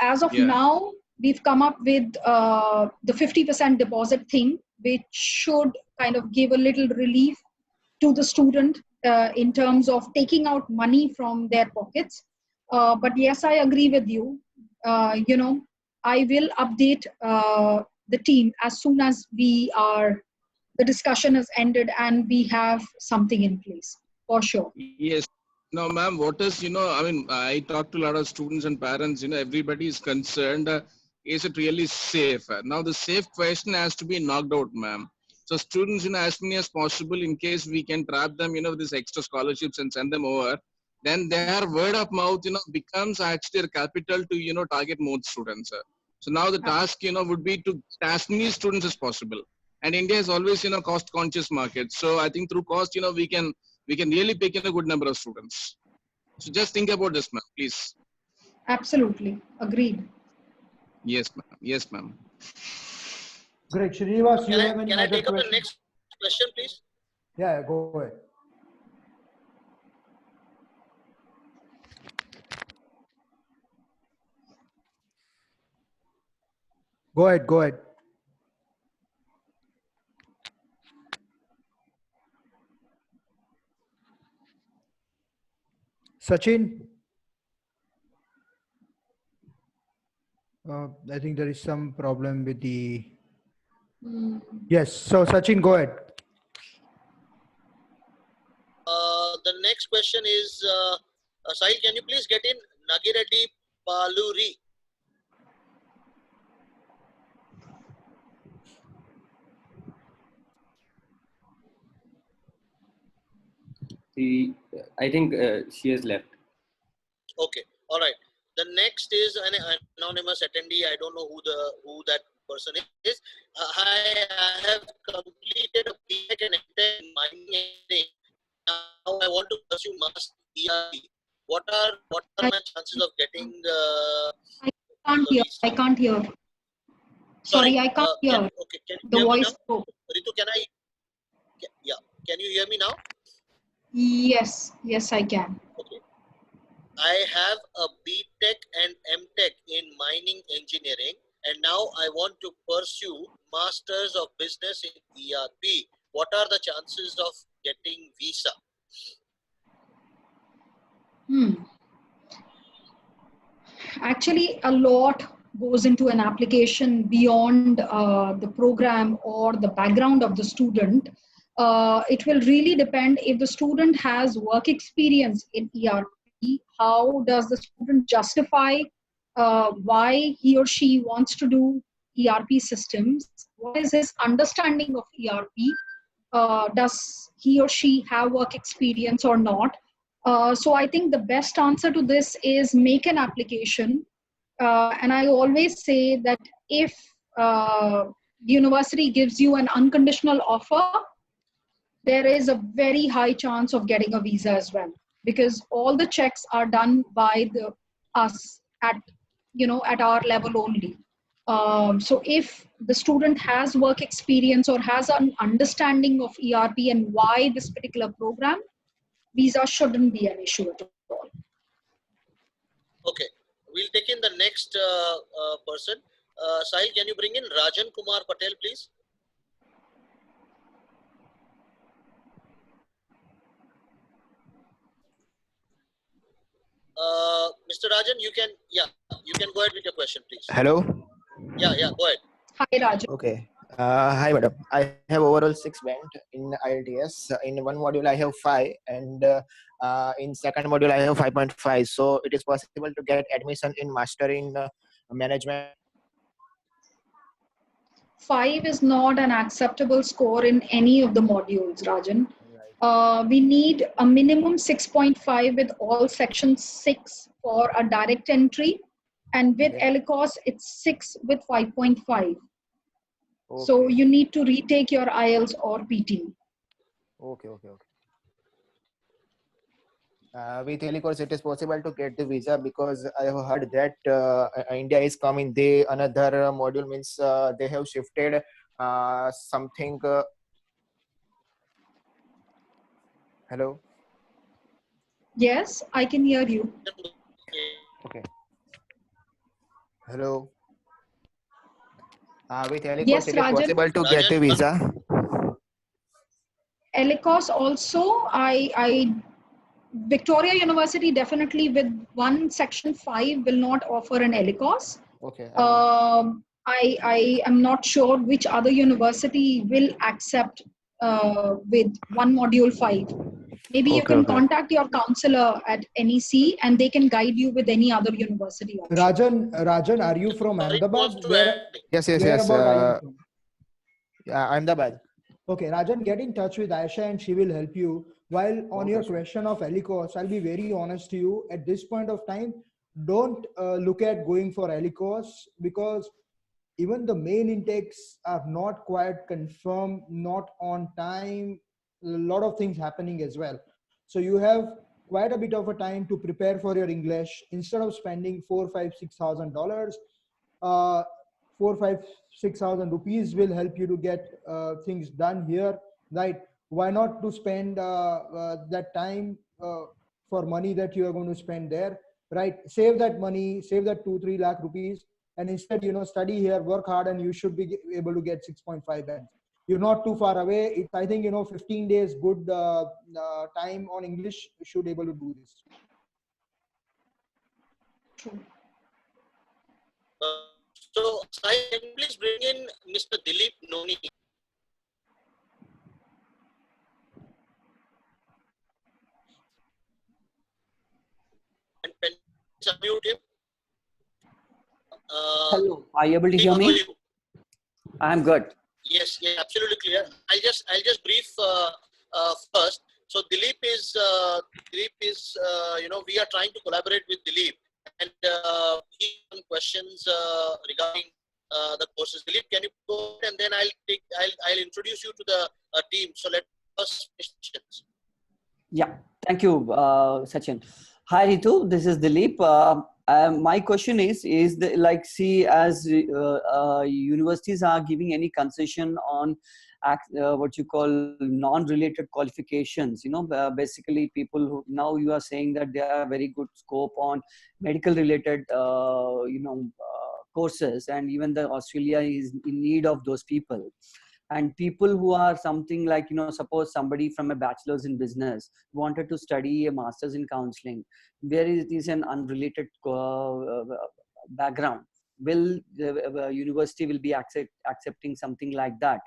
Speaker 3: As of
Speaker 6: Yeah.
Speaker 3: now, we've come up with the 50% deposit thing, which should kind of give a little relief to the student in terms of taking out money from their pockets. But yes, I agree with you. You know, I will update the team as soon as the discussion is ended and we have something in place for sure.
Speaker 6: Yes. Now, ma'am, what is, I mean, I talk to a lot of students and parents, everybody is concerned. Is it really safe? Now, the safe question has to be knocked out, ma'am. So students, as many as possible, in case we can trap them, with these extra scholarships and send them over, then their word of mouth, becomes actually a capital to, target more students. So now the task, would be to as many students as possible. And India is always, cost conscious market. So I think through cost, we can really pick in a good number of students. So just think about this, ma'am, please.
Speaker 3: Absolutely. Agreed.
Speaker 6: Yes, ma'am. Yes, ma'am.
Speaker 1: Great. Srinivas, you have any
Speaker 2: can I
Speaker 1: other
Speaker 2: take up the
Speaker 1: questions?
Speaker 2: next question, please?
Speaker 1: Yeah, go ahead. Go ahead, go ahead. Sachin? I think there is some problem with the... Yes, so Sachin, go ahead.
Speaker 2: The next question is, Sahil, can you please get in Nagireddy Paluri?
Speaker 4: I think she has left.
Speaker 2: Okay, all right. The next is an anonymous attendee. I don't know who that person is. I have completed a BTech and MTech in mining engineering. Now I want to pursue master ERP. What are my chances of getting
Speaker 3: I can't hear. I can't hear. Sorry, I can't hear.
Speaker 2: Okay, can you
Speaker 3: The
Speaker 2: hear me
Speaker 3: voice
Speaker 2: now?
Speaker 3: broke.
Speaker 2: Ritu, can you hear me now?
Speaker 3: Yes, yes, I can.
Speaker 2: Okay. I have a BTech and MTech in mining engineering, and now I want to pursue Masters of Business in ERP. What are the chances of getting visa?
Speaker 3: Actually, a lot goes into an application beyond the program or the background of the student. It will really depend if the student has work experience in ERP. How does the student justify why he or she wants to do ERP systems? What is his understanding of ERP? Does he or she have work experience or not? So I think the best answer to this is make an application. And I always say that if the university gives you an unconditional offer, there is a very high chance of getting a visa as well, because all the checks are done by us at our level only. So if the student has work experience or has an understanding of ERP and why this particular program, visa shouldn't be an issue at all.
Speaker 2: Okay, we'll take in the next person. Sahil, can you bring in Rajan Kumar Patel, please? Mr. Rajan, you can go ahead with your question, please.
Speaker 7: Hello.
Speaker 2: Yeah, go ahead.
Speaker 3: Hi, Rajan.
Speaker 7: Okay. Hi, madam. I have overall 6 band in IELTS. In one module, I have 5, and in second module, I have 5.5. So it is possible to get admission in master in management.
Speaker 3: 5 is not an acceptable score in any of the modules, Rajan. We need a minimum 6.5 with all section 6 for a direct entry, and with LCOS, it's 6 with 5.5. Okay. So you need to retake your IELTS or PT.
Speaker 7: Okay. With HeliCourse, it is possible to get the visa, because I have heard that India is coming. Another module means they have shifted something. Hello.
Speaker 3: Yes, I can hear you.
Speaker 7: Okay. Hello. With HeliCourse,
Speaker 3: yes,
Speaker 7: it is
Speaker 3: Rajan,
Speaker 7: possible to get the visa.
Speaker 3: LCOS also, I Victoria University definitely with one section 5 will not offer an ELICOS.
Speaker 7: Okay.
Speaker 3: I am not sure which other university will accept with one module 5. Maybe you can contact your counselor at NEC and they can guide you with any other university option.
Speaker 1: Rajan, are you from Ahmedabad?
Speaker 7: Yes.
Speaker 1: Where about are you from?
Speaker 7: Yeah, Ahmedabad.
Speaker 1: Okay, Rajan, get in touch with Aisha and she will help you. While on your question of ELICOS, I'll be very honest to you. At this point of time, don't look at going for ELICOS because even the main intakes are not quite confirmed, not on time, a lot of things happening as well. So you have quite a bit of a time to prepare for your English. Instead of spending $4,000, $6,000, 4,500-6,000 rupees will help you to get things done here, right? Why not to spend that time for money that you are going to spend there, right? Save that money, save that 2-3 lakh rupees, and instead, study here, work hard, and you should be able to get 6.5 bands. You're not too far away. It's, I think, 15 days good time on English, you should be able to do this.
Speaker 2: So, Sai, can you please bring in Mr. Dilip Noni? And unmute him.
Speaker 8: Hello, are you able to hear me? I'm good.
Speaker 2: Yes, absolutely clear. I'll just brief first. So Dilip is we are trying to collaborate with Dilip, and he has some questions regarding the courses. Dilip, can you go and then I'll introduce you to the team. So let us questions.
Speaker 8: Yeah, thank you, Sachin. Hi Ritu, this is Dilip. My question is as universities are giving any concession on what you call non-related qualifications, basically people who now you are saying that there are very good scope on medical related courses, and even the Australia is in need of those people. And people who are something like, suppose somebody from a bachelor's in business wanted to study a master's in counseling, where it is an unrelated background. Will the university will be accepting something like that?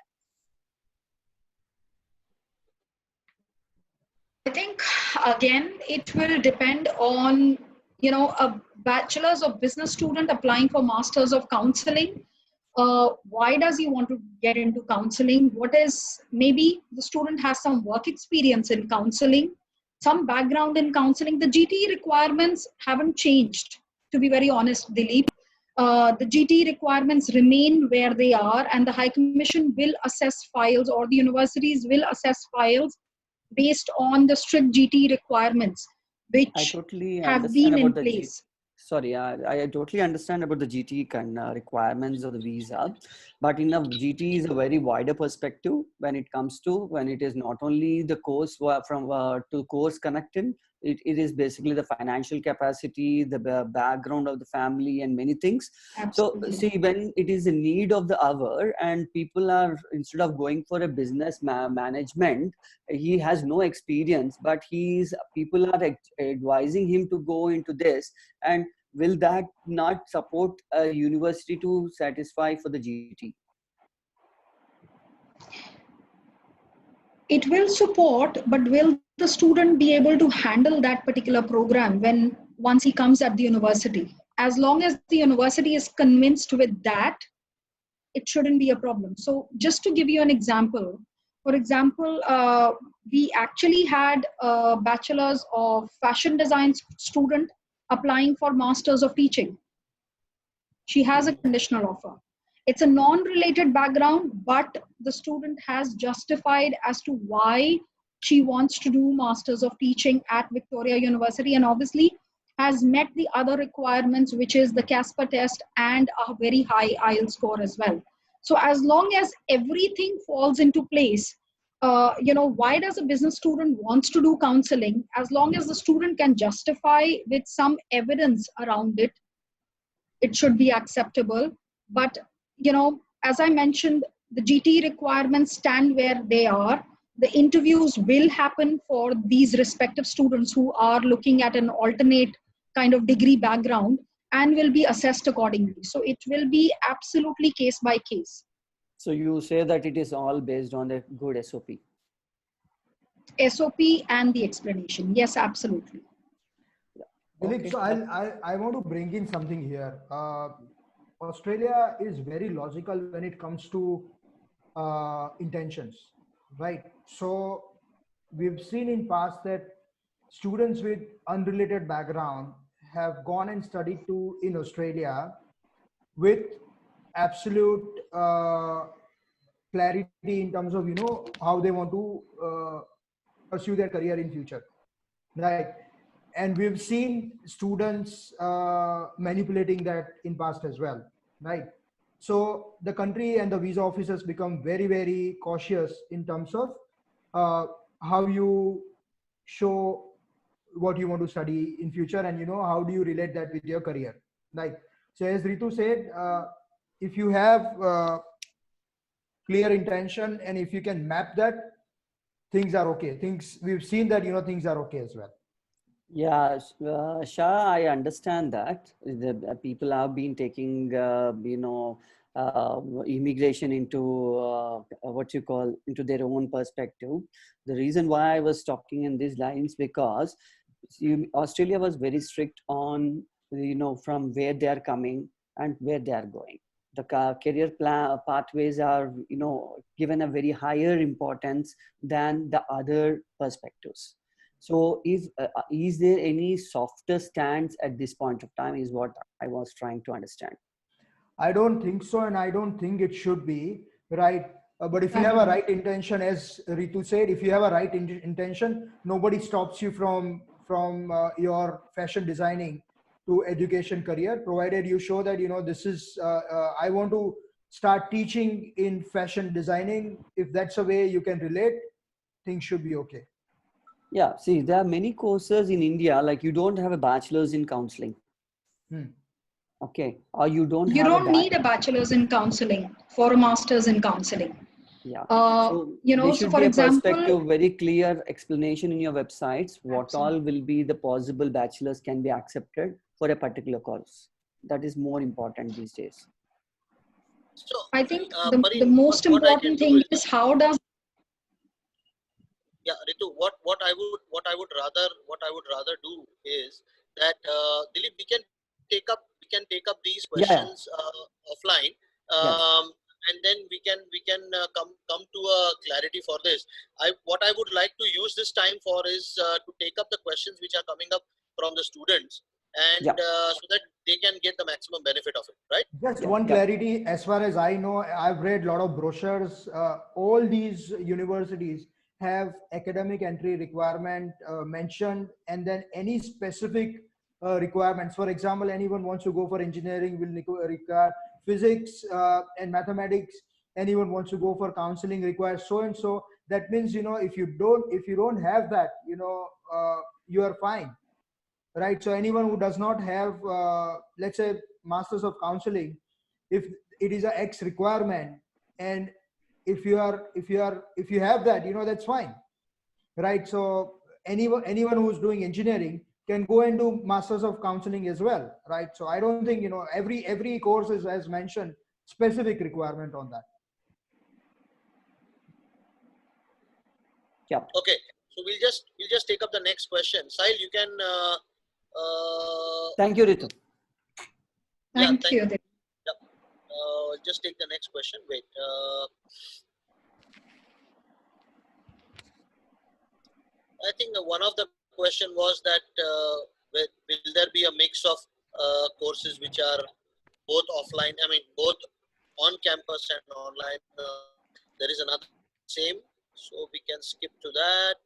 Speaker 3: I think, again, it will depend on, a bachelor's of business student applying for masters of counseling. Why does he want to get into counseling? Maybe the student has some work experience in counseling, some background in counseling. The GT requirements haven't changed, to be very honest, Dilip. The GT requirements remain where they are, and the High Commission will assess files, or the universities will assess files based on the strict GT requirements, which have been in place.
Speaker 8: Sorry, I totally understand about the GT requirements of the visa, but in a GT is a very wider perspective when it comes to, when it is not only the course from to course connected, it is basically the financial capacity, the background of the family, and many things. Absolutely. So see, when it is a need of the hour and people are, instead of going for a business management, he has no experience, but people are advising him to go into this, and will that not support a university to satisfy for the GT?
Speaker 3: It will support, but will the student be able to handle that particular program once he comes at the university? As long as the university is convinced with that, it shouldn't be a problem. So just to give you an example, for example, we actually had a bachelor's of fashion design student applying for masters of teaching. She has a conditional offer. It's a non-related background, but the student has justified as to why she wants to do masters of teaching at Victoria University, and obviously has met the other requirements, which is the Casper test and a very high IELTS score as well. So as long as everything falls into place, why does a business student wants to do counseling? As long as the student can justify with some evidence around it, it should be acceptable. But, as I mentioned, the GT requirements stand where they are. The interviews will happen for these respective students who are looking at an alternate kind of degree background and will be assessed accordingly. So it will be absolutely case by case.
Speaker 8: So you say that it is all based on a good SOP.
Speaker 3: SOP and the explanation. Yes, absolutely.
Speaker 1: Dilip,
Speaker 8: Okay.
Speaker 1: so I want to bring in something here. Australia is very logical when it comes to intentions, right? So we've seen in past that students with unrelated background have gone and studied in Australia with absolute clarity in terms of how they want to pursue their career in future, right? And we've seen students manipulating that in past as well, right? So the country and the visa officers become very, very cautious in terms of how you show what you want to study in future, and how do you relate that with your career. Like, so as Ritu said, if you have clear intention and if you can map that, things are okay. Things we've seen that things are okay as well.
Speaker 8: Yeah, Shah, I understand that people have been taking, immigration into what you call into their own perspective. The reason why I was talking in these lines because Australia was very strict on, from where they are coming and where they are going. The career pathways are, given a very higher importance than the other perspectives. So is there any softer stance at this point of time is what I was trying to understand.
Speaker 1: I don't think so, and I don't think it should be, right? But if you have a right intention, as Ritu said, if you have a right intention, nobody stops you from your fashion designing to education career, provided you show that this is I want to start teaching in fashion designing. If that's a way you can relate, things should be okay.
Speaker 8: Yeah, see, there are many courses in India, like you don't have a bachelor's in counseling. Okay, or you don't
Speaker 3: need a bachelor's in counseling for a master's in counseling.
Speaker 8: Yeah.
Speaker 3: So,
Speaker 8: there should
Speaker 3: so for
Speaker 8: be a
Speaker 3: example,
Speaker 8: perspective, very clear explanation in your websites, what all will be the possible bachelors can be accepted for a particular course. That is more important these days.
Speaker 2: So
Speaker 3: I think the most important thing is how does.
Speaker 2: Yeah, Ritu, what I would rather do is that Dilip, we can take up these questions offline, and then we can come to a clarity for this. What I would like to use this time for is to take up the questions which are coming up from the students, and so that they can get the maximum benefit of it, right?
Speaker 1: Just one clarity, as far as I know, I've read a lot of brochures. All these universities have academic entry requirement mentioned, and then any specific requirements. For example, anyone wants to go for engineering will require physics and mathematics. Anyone wants to go for counseling requires so and so. That means if you don't have that, you are fine, right? So anyone who does not have let's say masters of counseling, if it is a X requirement, and if you have that, that's fine, right? So anyone who's doing engineering can go and do masters of counseling as well, right? So I don't think every course is, as mentioned, specific requirement on that.
Speaker 8: Yeah.
Speaker 2: Okay, so we'll just take up the next question. Sahil, you can
Speaker 8: thank you, Ritu.
Speaker 3: Thank you.
Speaker 2: Just take the next question. Wait. I think one of the question was that will there be a mix of courses which are both offline, both on campus and online? There is another same, so we can skip to that.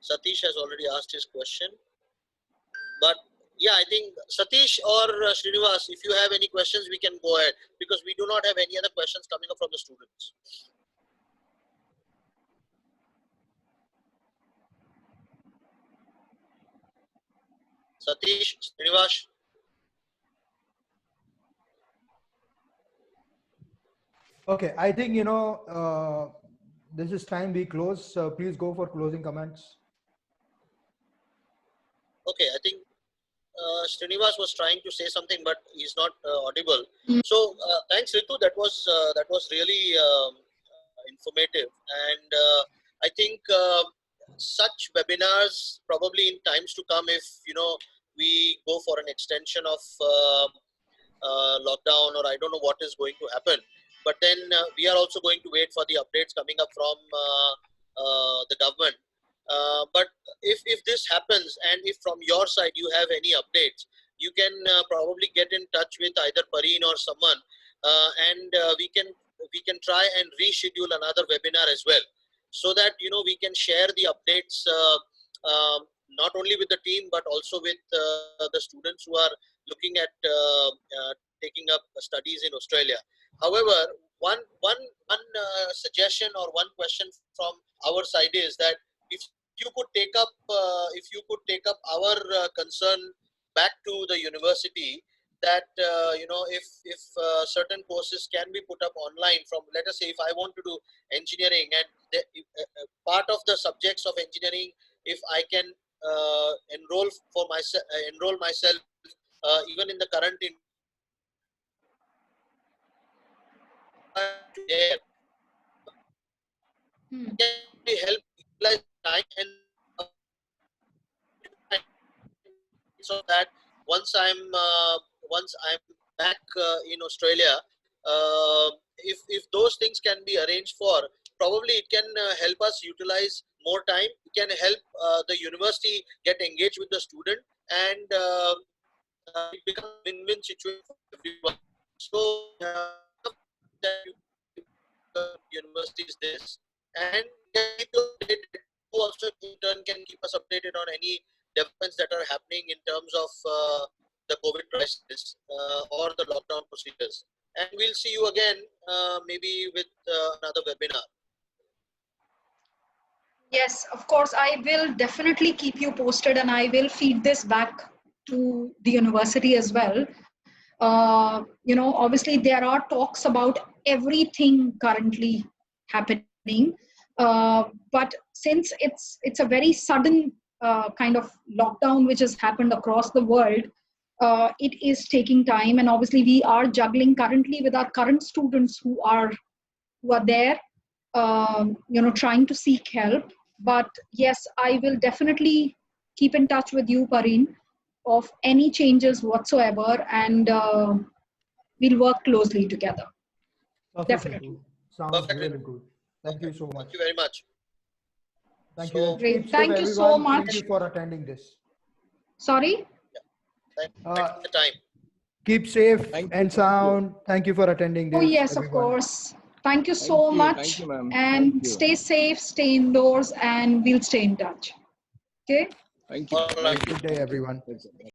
Speaker 2: Satish has already asked his question, but yeah, I think Satish or Srinivas, if you have any questions, we can go ahead, because we do not have any other questions coming up from the students. Satish, Srinivas.
Speaker 1: Okay, I think, this is time we close. So please go for closing comments.
Speaker 2: Okay, I think Srinivas was trying to say something, but he's not audible.
Speaker 3: Mm.
Speaker 2: So thanks, Ritu. That was really informative, and I think such webinars probably in times to come, if we go for an extension of lockdown, or I don't know what is going to happen. But then we are also going to wait for the updates coming up from the government. But if this happens, and if from your side you have any updates, you can probably get in touch with either Pareen or someone, and we can try and reschedule another webinar as well, so that we can share the updates not only with the team but also with the students who are looking at taking up studies in Australia. However, one suggestion or one question from our side is that if you could take up our concern back to the university, that if certain courses can be put up online, from, let us say, if I want to do engineering, and part of the subjects of engineering, if I can enroll myself even in the current there,
Speaker 3: Hmm.
Speaker 2: can we help utilize time and so that once I'm back in Australia, if those things can be arranged for, probably it can help us utilize more time. It can help the university get engaged with the student, and it becomes a win-win situation for everyone. So that university is this, and keep you updated. You also in turn can keep us updated on any developments that are happening in terms of the COVID crisis or the lockdown procedures. And we'll see you again maybe with another webinar.
Speaker 3: Yes, of course, I will definitely keep you posted, and I will feed this back to the university as well. Obviously there are talks about everything currently happening, but since it's a very sudden kind of lockdown which has happened across the world, it is taking time, and obviously we are juggling currently with our current students who are there, trying to seek help. But yes, I will definitely keep in touch with you, Pareen, of any changes whatsoever, and we'll work closely together.
Speaker 1: Perfect,
Speaker 3: Definitely.
Speaker 1: Ritu. Sounds
Speaker 2: Perfect.
Speaker 1: really good. Thank you so much.
Speaker 2: Thank you very much.
Speaker 1: Thank
Speaker 2: So,
Speaker 1: you.
Speaker 3: Great.
Speaker 1: Keep safe,
Speaker 3: Thank you so
Speaker 1: everyone.
Speaker 3: much.
Speaker 1: Thank you for attending this.
Speaker 3: Sorry?
Speaker 2: thanks for the time.
Speaker 1: Keep safe
Speaker 6: Thank you,
Speaker 1: and
Speaker 6: thank you.
Speaker 1: sound. Thank you for attending
Speaker 3: Oh,
Speaker 1: this,
Speaker 3: yes, of
Speaker 1: everyone.
Speaker 3: course. Thank you so
Speaker 6: Thank
Speaker 3: much.
Speaker 6: you, ma'am.
Speaker 3: And
Speaker 6: Thank you.
Speaker 3: stay safe, stay indoors, and we'll stay in touch. Okay?
Speaker 6: Thank you.
Speaker 2: All right.
Speaker 1: Good day, everyone.
Speaker 6: Thank you.